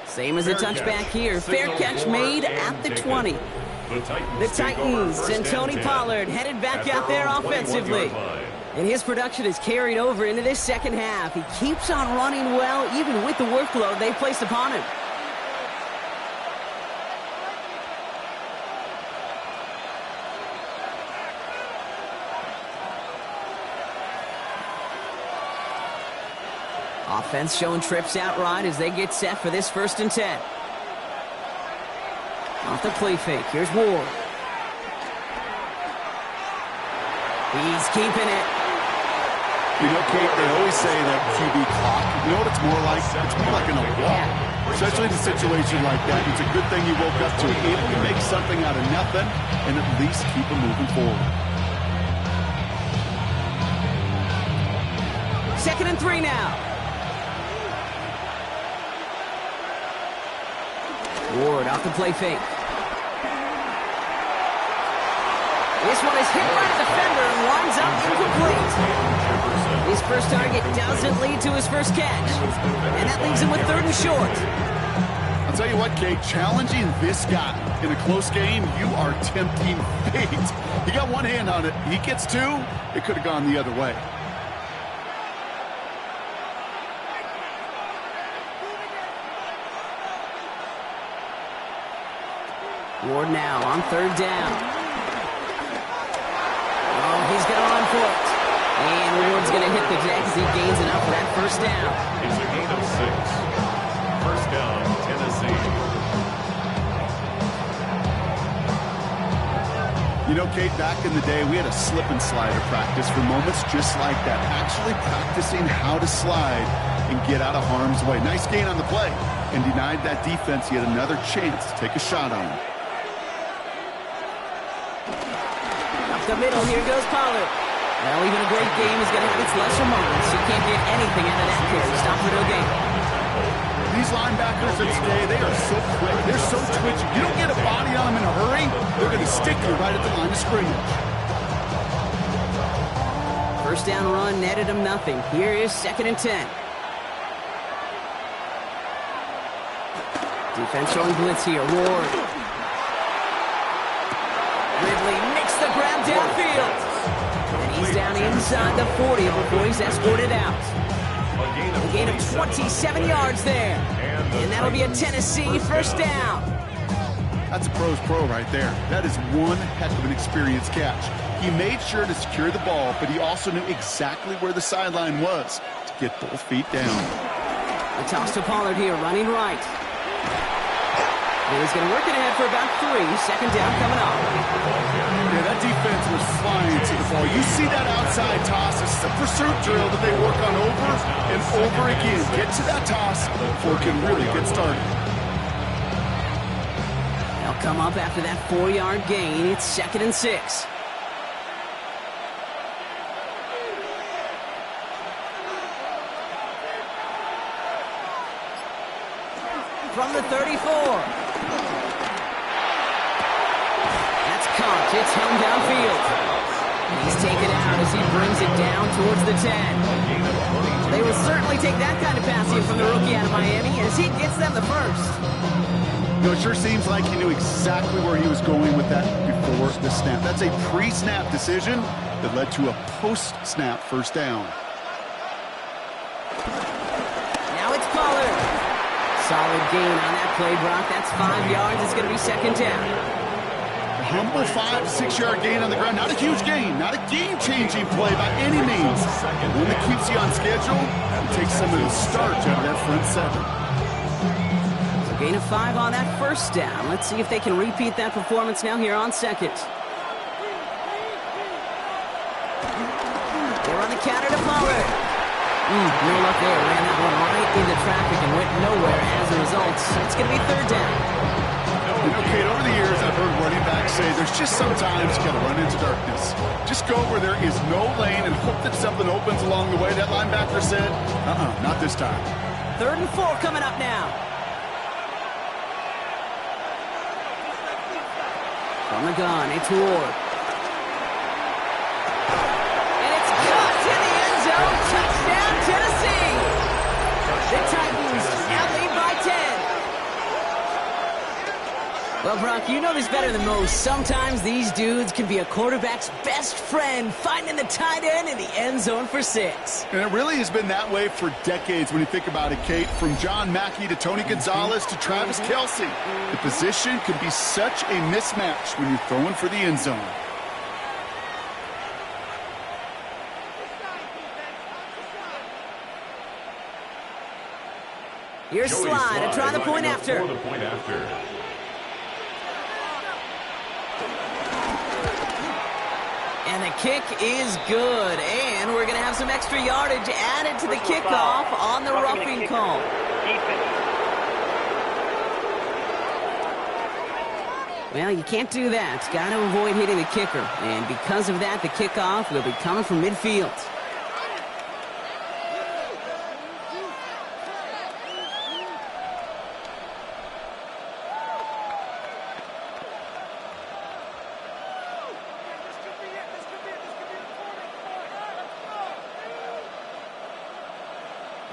Speaker 1: Same as a touchback here. Fair catch made at the 20. The Titans and Tony Pollard headed back out there offensively. And his production is carried over into this second half. He keeps on running well, even with the workload they placed upon him. Offense showing trips outright as they get set for this 1st and 10. Off the play fake. Here's Ward. He's keeping it.
Speaker 2: You know, Kate, they always say that QB clock. You know what it's more like? It's more like an alarm. Especially in a situation like that. It's a good thing you woke up to it. Able to make something out of nothing and at least keep them moving forward.
Speaker 1: 2nd and 3 now. Ward off the play fake. This one is hit by the defender and winds up incomplete. His first target doesn't lead to his first catch. And that leaves him with 3rd and short.
Speaker 2: I'll tell you what, Kate, challenging this guy in a close game, you are tempting fate. He got one hand on it. He gets 2. It could have gone the other way.
Speaker 1: Ward now on 3rd down. Oh, he's going to run for it. And Ward's going to hit the deck as he gains enough for that 1st down.
Speaker 3: It's a gain of 6. 1st down, Tennessee.
Speaker 2: You know, Kate, back in the day, we had a slip and slide of practice for moments just like that. Actually practicing how to slide and get out of harm's way. Nice gain on the play and denied that defense yet another chance to take a shot on him.
Speaker 1: Up the middle, here goes Pollard. Well, even a great game is going to have its lesser moments. You can't get anything out of that carry. Stop for no gain.
Speaker 2: These linebackers of today, they are so quick. They're so twitchy. You don't get a body on them in a hurry, they're going to stick you right at the line of scrimmage.
Speaker 1: First down run netted him nothing. Here is 2nd and 10. Defense showing blitz here. Ward. Ridley makes the grab downfield. And he's down inside the 40 before he's escorted out. A gain of 27 yards there. And that'll be a Tennessee first down.
Speaker 2: That's a pro's pro right there. That is one heck of an experienced catch. He made sure to secure the ball, but he also knew exactly where the sideline was to get both feet down.
Speaker 1: The toss to Pollard here, running right. And he's going to work it ahead for about 3. 2nd down coming up.
Speaker 2: Yeah, that defense was flying to the ball. You see that outside toss. This is a pursuit drill that they work on over and over again. Get to that toss before it can really get started.
Speaker 1: They'll come up after that 4-yard gain. It's 2nd and 6. From the 34. Caught. It's hung downfield. He's taken out as he brings it down towards the 10. They will certainly take that kind of passing from the rookie out of Miami as he gets them the first.
Speaker 2: You know, it sure seems like he knew exactly where he was going with that before the snap. That's a pre-snap decision that led to a post-snap first down.
Speaker 1: Now it's Pollard. Solid gain on that play, Brock. That's 5 yards. It's going to be 2nd down.
Speaker 2: Humble 5 to 6 yard gain on the ground. Not a huge gain, not a game-changing play by any means. One that keeps you on schedule and takes some of the starch out of that front 7.
Speaker 1: So gain of 5 on that first down. Let's see if they can repeat that performance now here on 2nd. They run the counter to Pollard. No luck there. Ran that one right into traffic and went nowhere as a result. It's going to be 3rd down.
Speaker 2: You know, Kate, over the years, I've heard running backs say there's just sometimes you got to run into darkness. Just go where there is no lane and hope that something opens along the way. That linebacker said, not this time.
Speaker 1: 3rd and 4 coming up now. From the gun, it's Ward. And it's caught in the end zone. Touchdown, Tennessee. The Titans now lead by 10. Well, Brock, you know this better than most. Sometimes these dudes can be a quarterback's best friend, finding the tight end in the end zone for 6.
Speaker 2: And it really has been that way for decades when you think about it, Kate. From John Mackey to Tony Gonzalez to Travis Kelce. The position can be such a mismatch when you're throwing for the end zone.
Speaker 1: Here's Slide to try the point after. And the kick is good. And we're going to have some extra yardage added to the kickoff on the roughing call. Well, you can't do that. Got to avoid hitting the kicker. And because of that, the kickoff will be coming from midfield.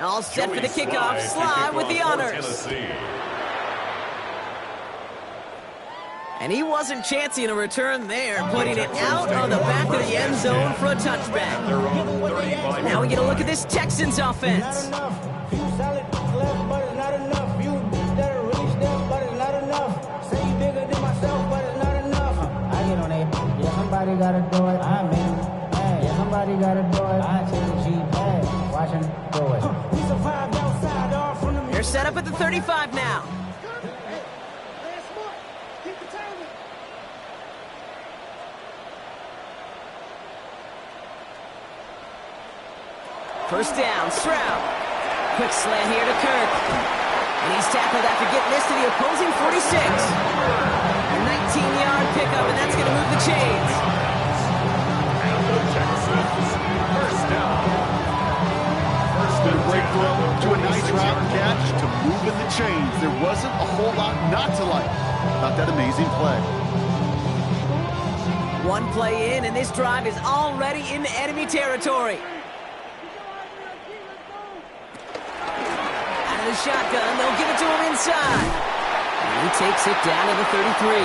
Speaker 1: All set for the kickoff. Slide with the honors. And he wasn't chancing a return there, putting it out on the back of the end zone for a touchback. Now we get a look at this Texans offense.
Speaker 8: Somebody gotta do it. I mean, hey, somebody gotta do it. I take the G pass. Watch him do it. We survived outside, all from the.
Speaker 1: They're set up at the 35 now. First down, Stroud. Quick slant here to Kirk. And he's tackled after getting this to the opposing 46. A 19-yard pickup, and that's going to move the chains.
Speaker 2: there wasn't a whole lot not to like about that amazing play.
Speaker 1: One play in, and this drive is already in enemy territory. Out of the shotgun, they'll give it to him inside. And he takes it down to the 33.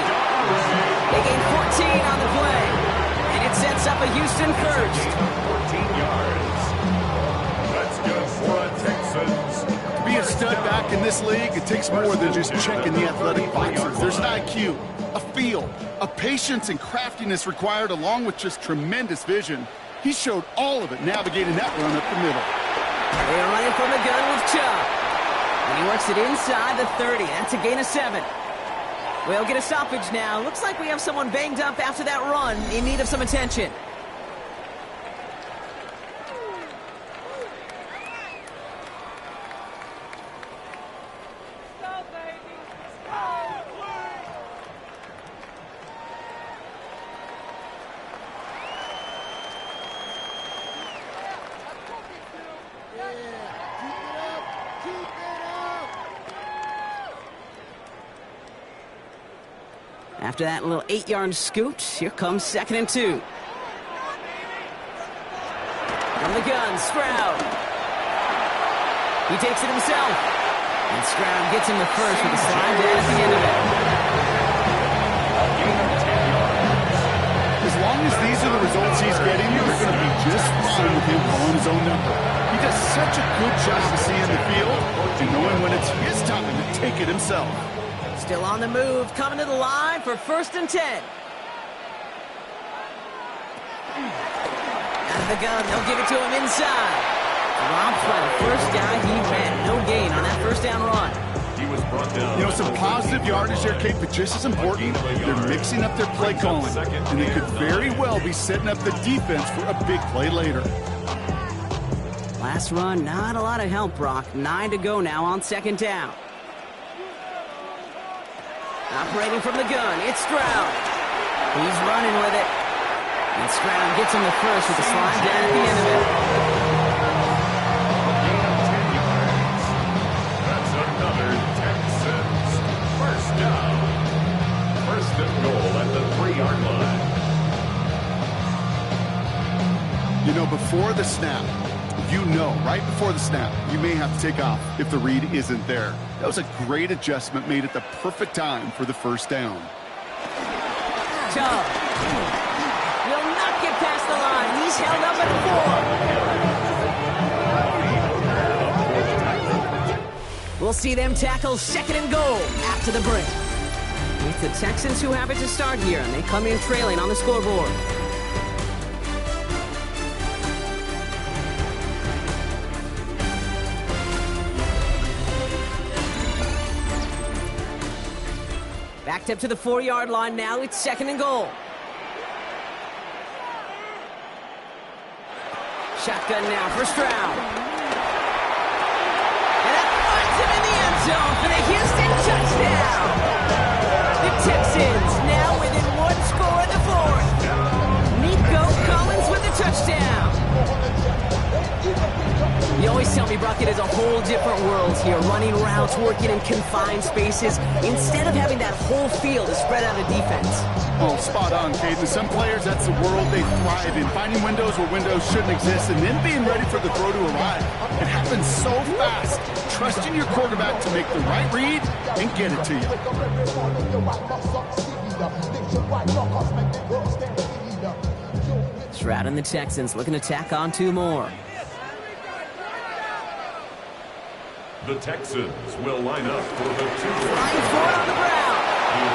Speaker 1: They gain 14 on the play, and it sets up a Houston first.
Speaker 3: 14 yards. That's good for the Texans.
Speaker 2: To be a stud back in this league, it takes more than just checking the athletic boxes. There's an IQ, a feel, a patience and craftiness required, along with just tremendous vision. He showed all of it navigating that run up the middle.
Speaker 1: They're running from the gun with Chubb. And he works it inside the 30. That's a gain of 7. We'll get a stoppage now. Looks like we have someone banged up after that run, in need of some attention. After that little 8-yard scoot, here comes 2nd and 2. From the gun, Stroud. He takes it himself. And Stroud gets him the first with a slide down at the end of it.
Speaker 2: As long as these are the results he's getting, you're going to be just fine with him calling his own number. He does such a good job of seeing the field and knowing when it's his time to take it himself.
Speaker 1: Still on the move, coming to the line for 1st and 10. Out of the gun, they'll give it to him inside. Dropped by the first guy he met. No gain on that first down run.
Speaker 3: He was brought down.
Speaker 2: You know, some positive yardage there, Kate, but just as important, they're mixing up their play calling. And they could very well be setting up the defense for a big play later.
Speaker 1: Last run, not a lot of help, Brock. 9 to go now on 2nd down. Operating from the gun, it's Stroud. He's running with it. And Stroud gets him the first with a slide down at the end of it.
Speaker 3: That's another Texans first down. 1st and goal at the 3-yard line.
Speaker 2: You know, before the snap, right before the snap, you may have to take off if the read isn't there. That was a great adjustment made at the perfect time for the first down.
Speaker 1: Chubb will not get past the line. He's held up at 4. We'll see them tackle 2nd and goal after the break. It's the Texans who have it to start here, and they come in trailing on the scoreboard. Backed up to the 4-yard line now. It's 2nd and goal. Shotgun now for Stroud. And that finds him in the end zone for the Houston touchdown. The Texans now within 1 score in the 4th. Nico Collins with the touchdown. You always tell me, Brock, it is a whole different world here. Running routes, working in confined spaces, instead of having that whole field to spread out a defense.
Speaker 2: Oh, spot on, Caden. Some players, that's the world they thrive in. Finding windows where windows shouldn't exist and then being ready for the throw to arrive. It happens so fast. Trusting your quarterback to make the right read and get it to you.
Speaker 1: Stroud and the Texans looking to tack on 2 more.
Speaker 3: The Texans will line up for the 2.
Speaker 1: Flying forward on the ground.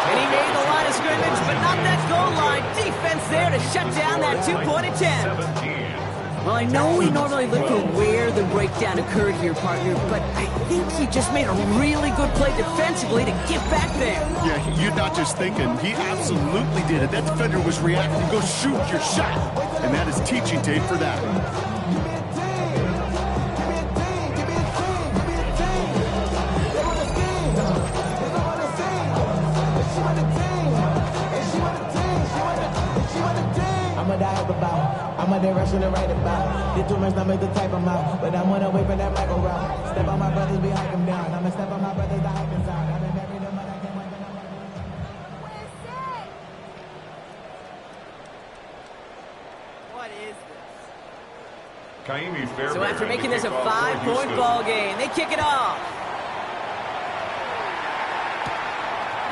Speaker 1: And he made the line of scrimmage, but not that goal line. Defense there to shut down that 2-point attempt.
Speaker 3: 17.
Speaker 1: Well, I know we normally look for where the breakdown occurred here, partner, but I think he just made a really good play defensively to get back there.
Speaker 2: Yeah, you're not just thinking. He absolutely did it. That defender was reacting. Go shoot your shot. And that is teaching tape for that.
Speaker 8: I'ma die up about. what they rushing to write about. Did too much numbers to type them out. But I'm on away from that Michael route. Step on my brothers, we hike them down. I'ma step on my brothers, the hike them down. I've been married to mother, I can't wait to know.
Speaker 1: What is this?
Speaker 3: So
Speaker 1: after making this a 5-point ball game, they kick it off.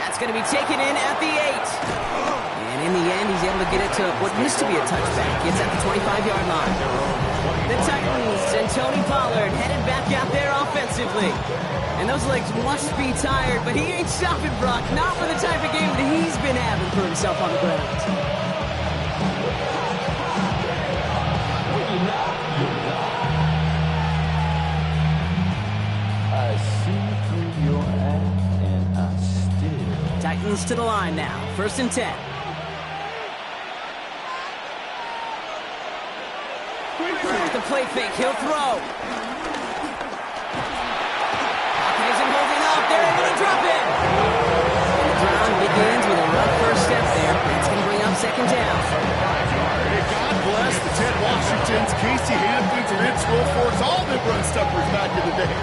Speaker 1: That's going to be taken in at the 8. And in the end, he's able to get it to what used to be a touchback. Gets at the 25-yard line. The Titans and Tony Pollard headed back out there offensively. And those legs must be tired, but he ain't stopping, Brock. Not for the type of game that he's been having for himself on the ground. Titans to the line now. 1st and 10. The play fake. He'll throw. Hawkins isn't holding up. They're able to drop it. And the ground begins with a rough first step there. That's going to bring up 2nd down.
Speaker 2: Hey, God bless the Ted Washingtons, Casey Hamptons, and Vince Wilforks, all the run stuffers back in the day.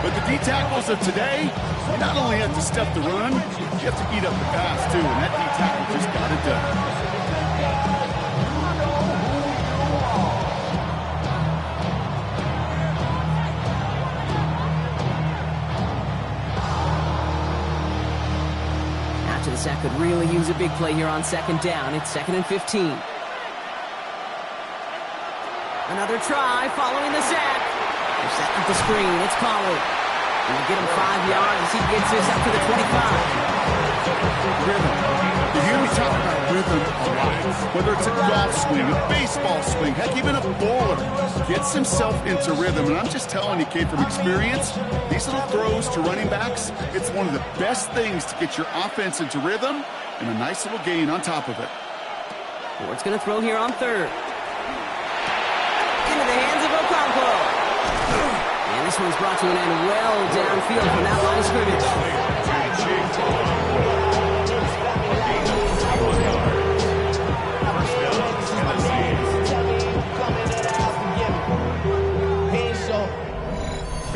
Speaker 2: But the D-tackles of today, you not only have to stuff the run, you have to eat up the pass, too. And that D-tackle just got it done.
Speaker 1: After the sack could really use a big play here on 2nd down. It's 2nd and 15. Another try following the sack. They're setting up the screen. It's Pollard. We'll get him 5 yards as he gets this up to the 25.
Speaker 2: Rhythm. You hear me talking about rhythm a lot. Whether it's a golf swing, a baseball swing, heck, even a bowler gets himself into rhythm. And I'm just telling you, kid, from experience, these little throws to running backs, it's one of the best things to get your offense into rhythm and a nice little gain on top of it.
Speaker 1: Ford's going to throw here on 3rd. Into the hands of Okonkwo. And this one's brought to an end well downfield from that line of scrimmage.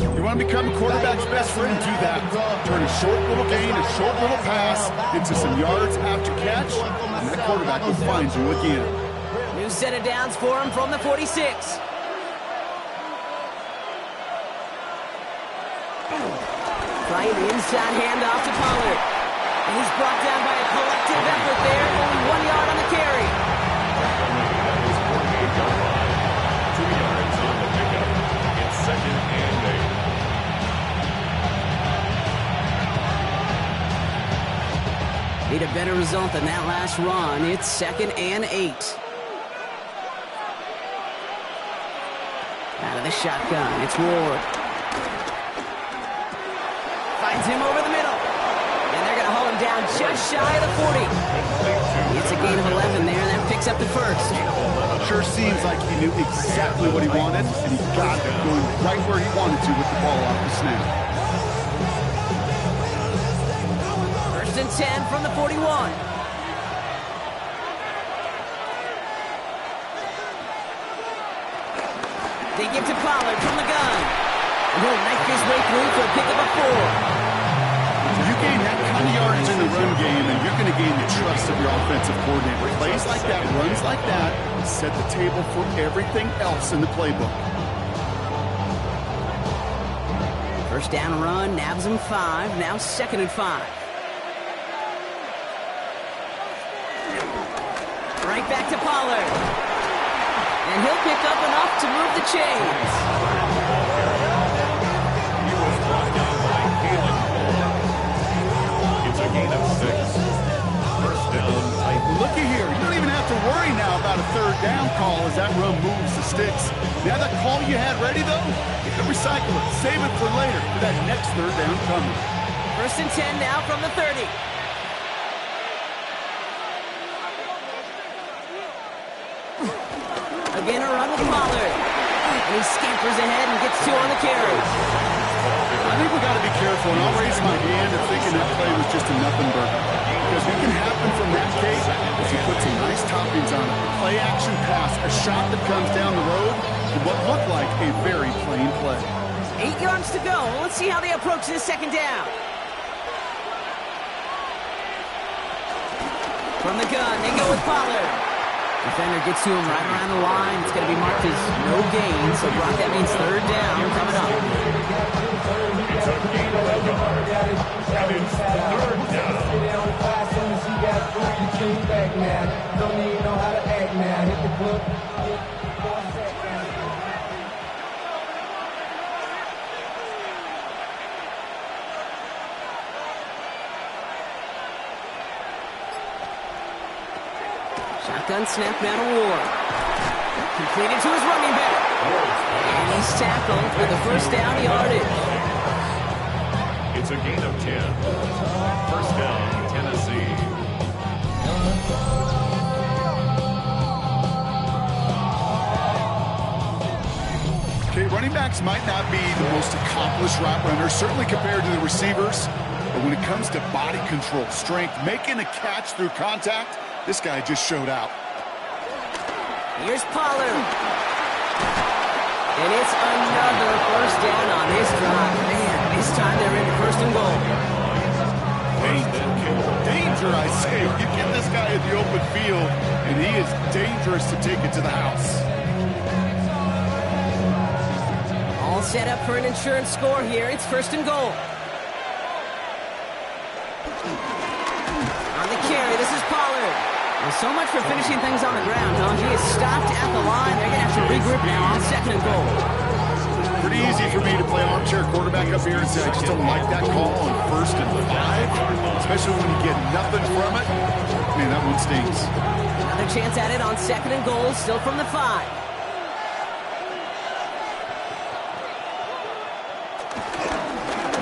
Speaker 2: You want to become a quarterback's best friend? Do that. Turn a short little gain, a short little pass into some yards after catch, and that quarterback will find you again.
Speaker 1: New set of downs for him from the 46. Trying the inside handoff to Pollard. And he's brought down by a collective effort there. Only 1 yard on the carry.
Speaker 3: 2 yards on the pickup. It's 2nd and 8.
Speaker 1: Need a better result than that last run. It's 2nd and 8. Out of the shotgun, it's Ward. Finds him over the middle. And they're going to haul him down just shy of the 40. It's a gain of 11 there, and that picks up the 1st.
Speaker 2: Sure seems like he knew exactly what he wanted, and he got it going right where he wanted to with the ball off the snap.
Speaker 1: 1st and 10 from the 41. They give to Pollard from the gun. And he'll knife his way through for a pickup of 4.
Speaker 2: You gain that kind of yardage in the run game, and you're going to gain the trust of your offensive coordinator. Plays like that, runs like that, set the table for everything else in the playbook.
Speaker 1: 1st down run, nabs him 5. Now 2nd and 5. Right back to Pollard. And he'll pick up enough to move the chains.
Speaker 3: He was brought down by Caleb. It's a gain of 6. 1st down.
Speaker 2: Looky here. You don't even have to worry now about a 3rd down call as that run moves the sticks. Now that call you had ready, though, you can recycle it. Save it for later for that next 3rd down coming.
Speaker 1: 1st and 10 now from the 30. Again, a run with Pollard. And he scampers ahead and gets 2 on the carry.
Speaker 2: I think we got to be careful, and I'll raise my hand at thinking that play was just a nothing burger. Because what can happen from that case is you put some nice toppings on it. Play action pass, a shot that comes down the road, and what looked like a very plain play.
Speaker 1: 8 yards to go. Let's see how they approach this second down. From the gun, they go with Pollard. Defender gets to him right around the line. It's going to be marked as no gain, so Brock, that means third down coming up.
Speaker 3: It's a gain of a yard, and it's third down.
Speaker 8: Don't need know how to act now. Hit the club.
Speaker 1: Shotgun snap now to Ward. Completed to his running back. And he's tackled for the first down yardage.
Speaker 3: It's a gain of 10. First down, Tennessee.
Speaker 2: Okay, running backs might not be the most accomplished route runners, certainly compared to the receivers. But when it comes to body control, strength, making a catch through contact, this guy just showed out.
Speaker 1: Here's Pollard. And it's another first down on this drive. Man, this time they're into first and goal.
Speaker 2: Danger, I say. You get this guy in the open field, and he is dangerous to take it to the house.
Speaker 1: All set up for an insurance score here. It's first and goal. On the carry, this is Pollard. Well, so much for finishing things on the ground, huh? He is stopped at the line. They're going to have to regroup now on second and goal.
Speaker 2: Pretty easy for me to play armchair quarterback up here and say I just don't like that call on 1st and 5, especially when you get nothing from it. Man, that one stings.
Speaker 1: Another chance at it on second and goal, still from the 5.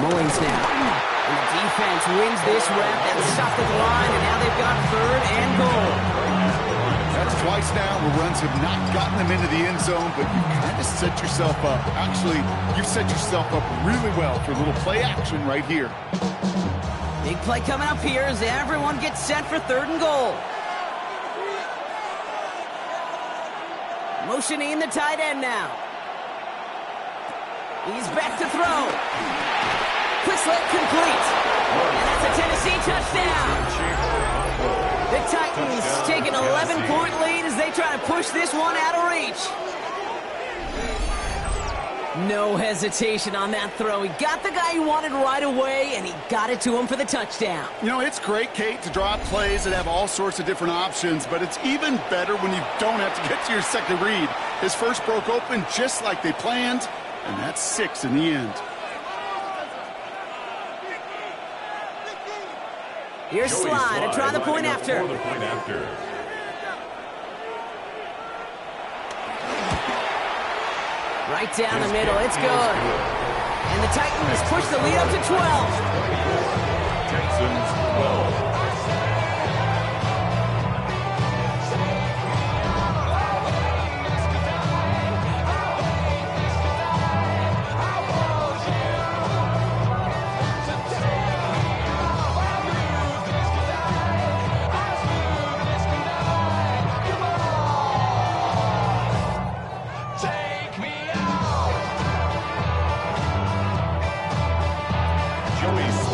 Speaker 1: Mullings now. And the defense wins this rep and stopped at the line, and now they've got third and goal.
Speaker 2: That's twice now where runs have not gotten them into the end zone, but you kind of set yourself up. Actually, you've set yourself up really well for a little play action right here.
Speaker 1: Big play coming up here as everyone gets set for third and goal. Motioning the tight end now. He's back to throw. Quick slant complete. And that's a Tennessee touchdown. The Titans take an 11-point lead as they try to push this one out of reach. No hesitation on that throw. He got the guy he wanted right away, and he got it to him for the touchdown.
Speaker 2: You know, it's great, Kate, to draw up plays that have all sorts of different options, but it's even better when you don't have to get to your second read. His first broke open just like they planned, and that's 6 in the end.
Speaker 1: Here's Slide to try the point after. Right down the middle, it's good. And the Titans push the lead up to 12.
Speaker 3: Texans 12.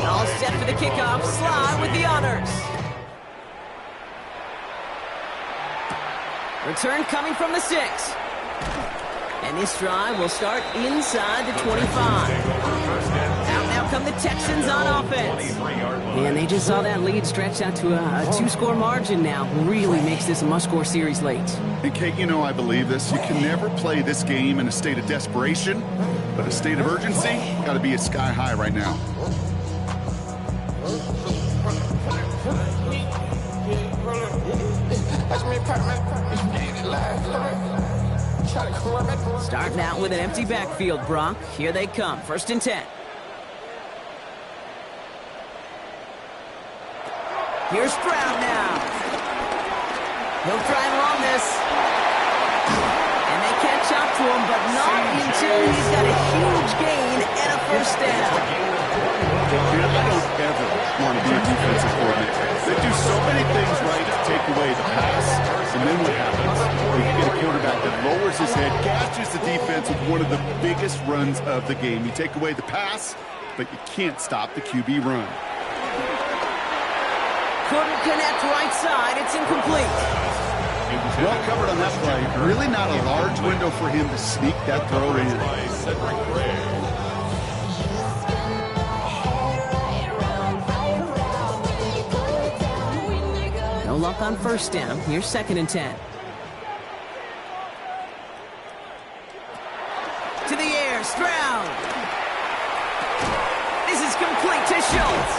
Speaker 1: All set for the kickoff. Slide with the honors. Return coming from the 6. And this drive will start inside the 25. Out now come the Texans on offense. And they just saw that lead stretch out to a 2-score margin now. Really makes this a must-score series late.
Speaker 2: And Kate, you know I believe this. You can never play this game in a state of desperation, but a state of urgency got to be a sky high right now.
Speaker 1: Starting out with an empty backfield, Brock. Here they come. 1st and 10. Here's Stroud now. He'll try and run this. And they catch up to him, but not until he's got a huge gain and a first down.
Speaker 2: Dude, I don't ever want to be a defensive coordinator. They do so many things right to take away the pass, and then what happens? Well, you get a quarterback that lowers his head, gashes the defense with one of the biggest runs of the game. You take away the pass, but you can't stop the QB run.
Speaker 1: Couldn't connect right side. It's incomplete.
Speaker 2: Well covered on that play. Really not a large window for him to sneak that throw in.
Speaker 1: No luck on first down. Here's 2nd and 10. To the air, Stroud. This is complete to Schultz.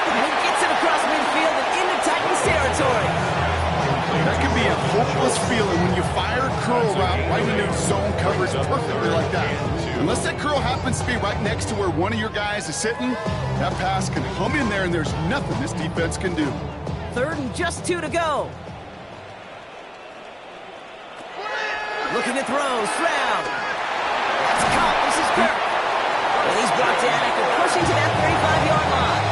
Speaker 1: And he gets it across midfield and into Titans territory.
Speaker 2: That can be a hopeless feeling when you fire a curl route right into zone coverage perfectly like that. Unless that curl happens to be right next to where one of your guys is sitting, that pass can hum in there and there's nothing this defense can do.
Speaker 1: 3rd and just 2 to go. Looking to throw, Stroud. That's caught. This is Kirk. And he's brought down after pushing to that 35-yard line.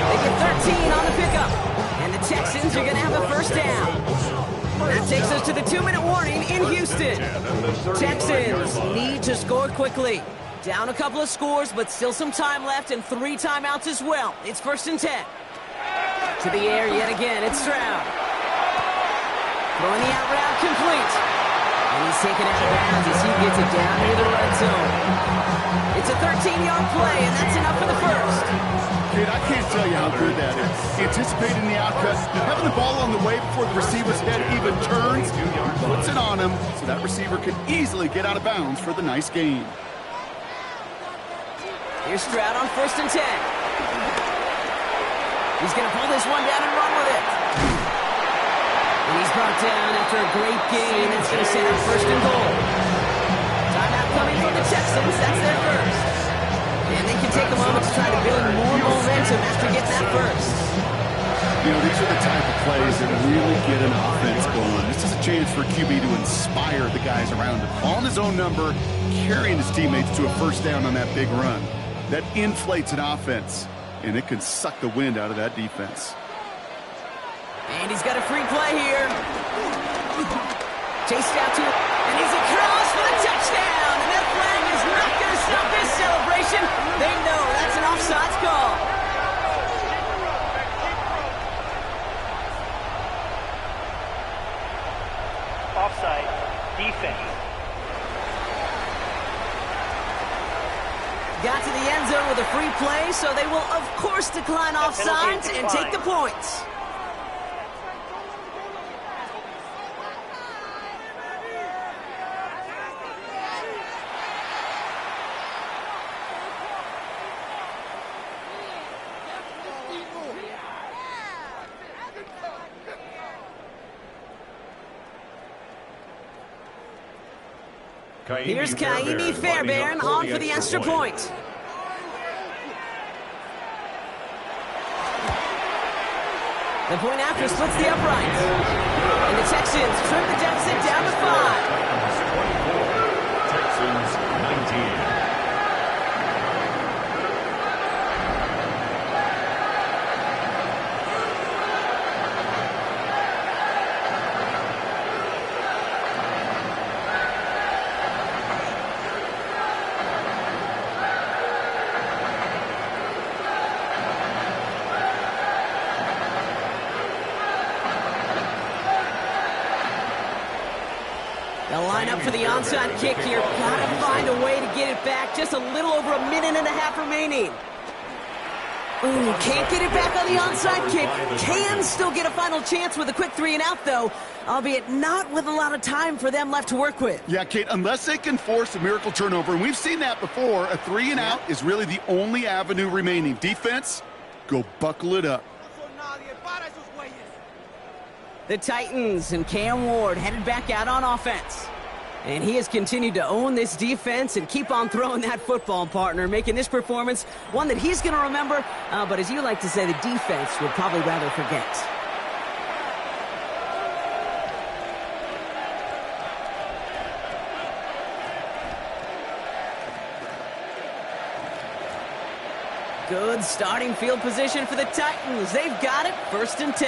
Speaker 1: They get 13 on the pickup. And the Texans are going to have a first down. That takes us to the 2-minute warning in Houston. Texans need to score quickly. Down a couple of scores, but still some time left and 3 timeouts as well. It's 1st and 10. To the air yet again, it's Stroud. Throwing the out route complete. And he's taken out of bounds as he gets it down near the red zone. It's a 13-yard play, and that's enough for the first.
Speaker 2: Kid, I can't tell you how good that is. Anticipating the outcut, having the ball on the way before the receiver's head even turns, puts it on him so that receiver can easily get out of bounds for the nice gain.
Speaker 1: Here's Stroud on 1st and 10. He's going to pull this one down and run with it. And he's brought down after a great gain. That's going to set up 1st and goal. Timeout coming from the Texans. That's their first. And they can take a moment to try to build more momentum after getting that first.
Speaker 2: You know, these are the type of plays that really get an offense going. This is a chance for QB to inspire the guys around him. On his own number, carrying his teammates to a first down on that big run. That inflates an offense, and it can suck the wind out of that defense.
Speaker 1: And he's got a free play here. Chased out to it, and he's across for the touchdown. And that flag is not going to stop this celebration. They know that's an offsides call.
Speaker 4: Offside. Defense.
Speaker 1: Got to the end zone with a free play, so they will, of course, decline offsides and take the points. Here's Kaimi Fairbairn on for the extra point. The point after splits the uprights. And the Texans trim the deficit down to 5.
Speaker 3: Texans 19.
Speaker 1: They'll line up for the onside kick here. Gotta find a way to get it back. Just a little over a minute and a half remaining. Ooh, can't get it back on the onside kick. Can still get a final chance with a quick 3 and out, though, albeit not with a lot of time for them left to work with.
Speaker 2: Yeah, Kate, unless they can force a miracle turnover, and we've seen that before, a 3 and out is really the only avenue remaining. Defense, go buckle it up.
Speaker 1: The Titans and Cam Ward headed back out on offense. And he has continued to own this defense and keep on throwing that football, partner, making this performance one that he's going to remember, but as you like to say, the defense would probably rather forget. Good starting field position for the Titans. They've got it, 1st and 10.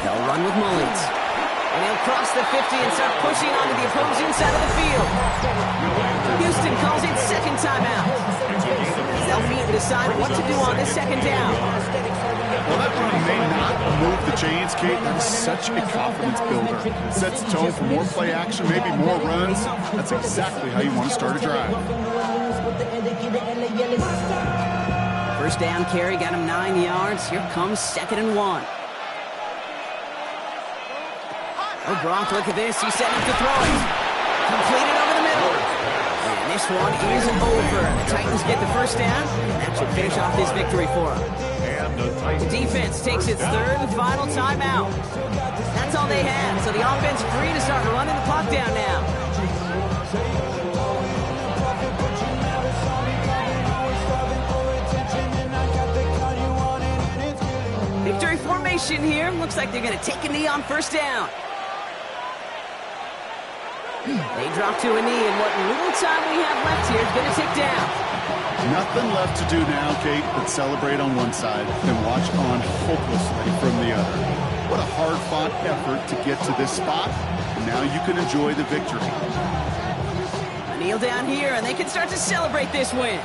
Speaker 1: They'll run with Mullins. And he'll cross the 50 and start pushing onto the opposing side of the field. Houston calls it 2nd timeout. They'll meet and decide what to do on this 2nd down.
Speaker 2: Well, that run may not move the chains, Kate. That is such a confidence builder. It sets the tone for more play action, maybe more runs. That's exactly how you want to start a drive.
Speaker 1: 1st down carry got him 9 yards. Here comes 2nd and 1. Oh, Gronk, look at this. He's setting up to throw it. Completed over the middle. And this one is over. The Titans get the 1st down, and that should finish off this victory for them. The defense takes its 3rd and final timeout. That's all they had, so the offense free to start running the clock down now. Victory formation here. Looks like they're going to take a knee on 1st down. They drop to a knee, and what little time we have left here is going to tick down.
Speaker 2: Nothing left to do now, Kate, but celebrate on one side and watch on hopelessly from the other. What a hard-fought effort to get to this spot, and now you can enjoy the victory.
Speaker 1: A kneel down here, and they can start to celebrate this win.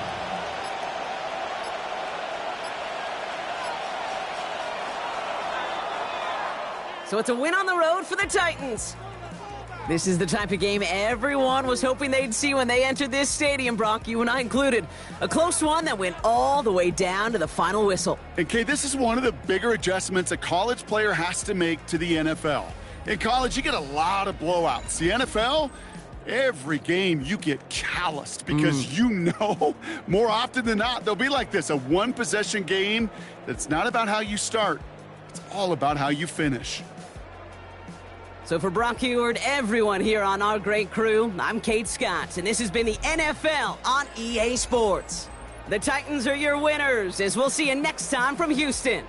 Speaker 1: So it's a win on the road for the Titans. This is the type of game everyone was hoping they'd see when they entered this stadium, Brock, you and I included. A close one that went all the way down to the final whistle.
Speaker 2: And, Kate, this is one of the bigger adjustments a college player has to make to the NFL. In college, you get a lot of blowouts. The NFL, every game you get calloused because you know more often than not they'll be like this, a one-possession game that's not about how you start. It's all about how you finish.
Speaker 1: So for Brock Heward, everyone here on our great crew, I'm Kate Scott, and this has been the NFL on EA Sports. The Titans are your winners, as we'll see you next time from Houston.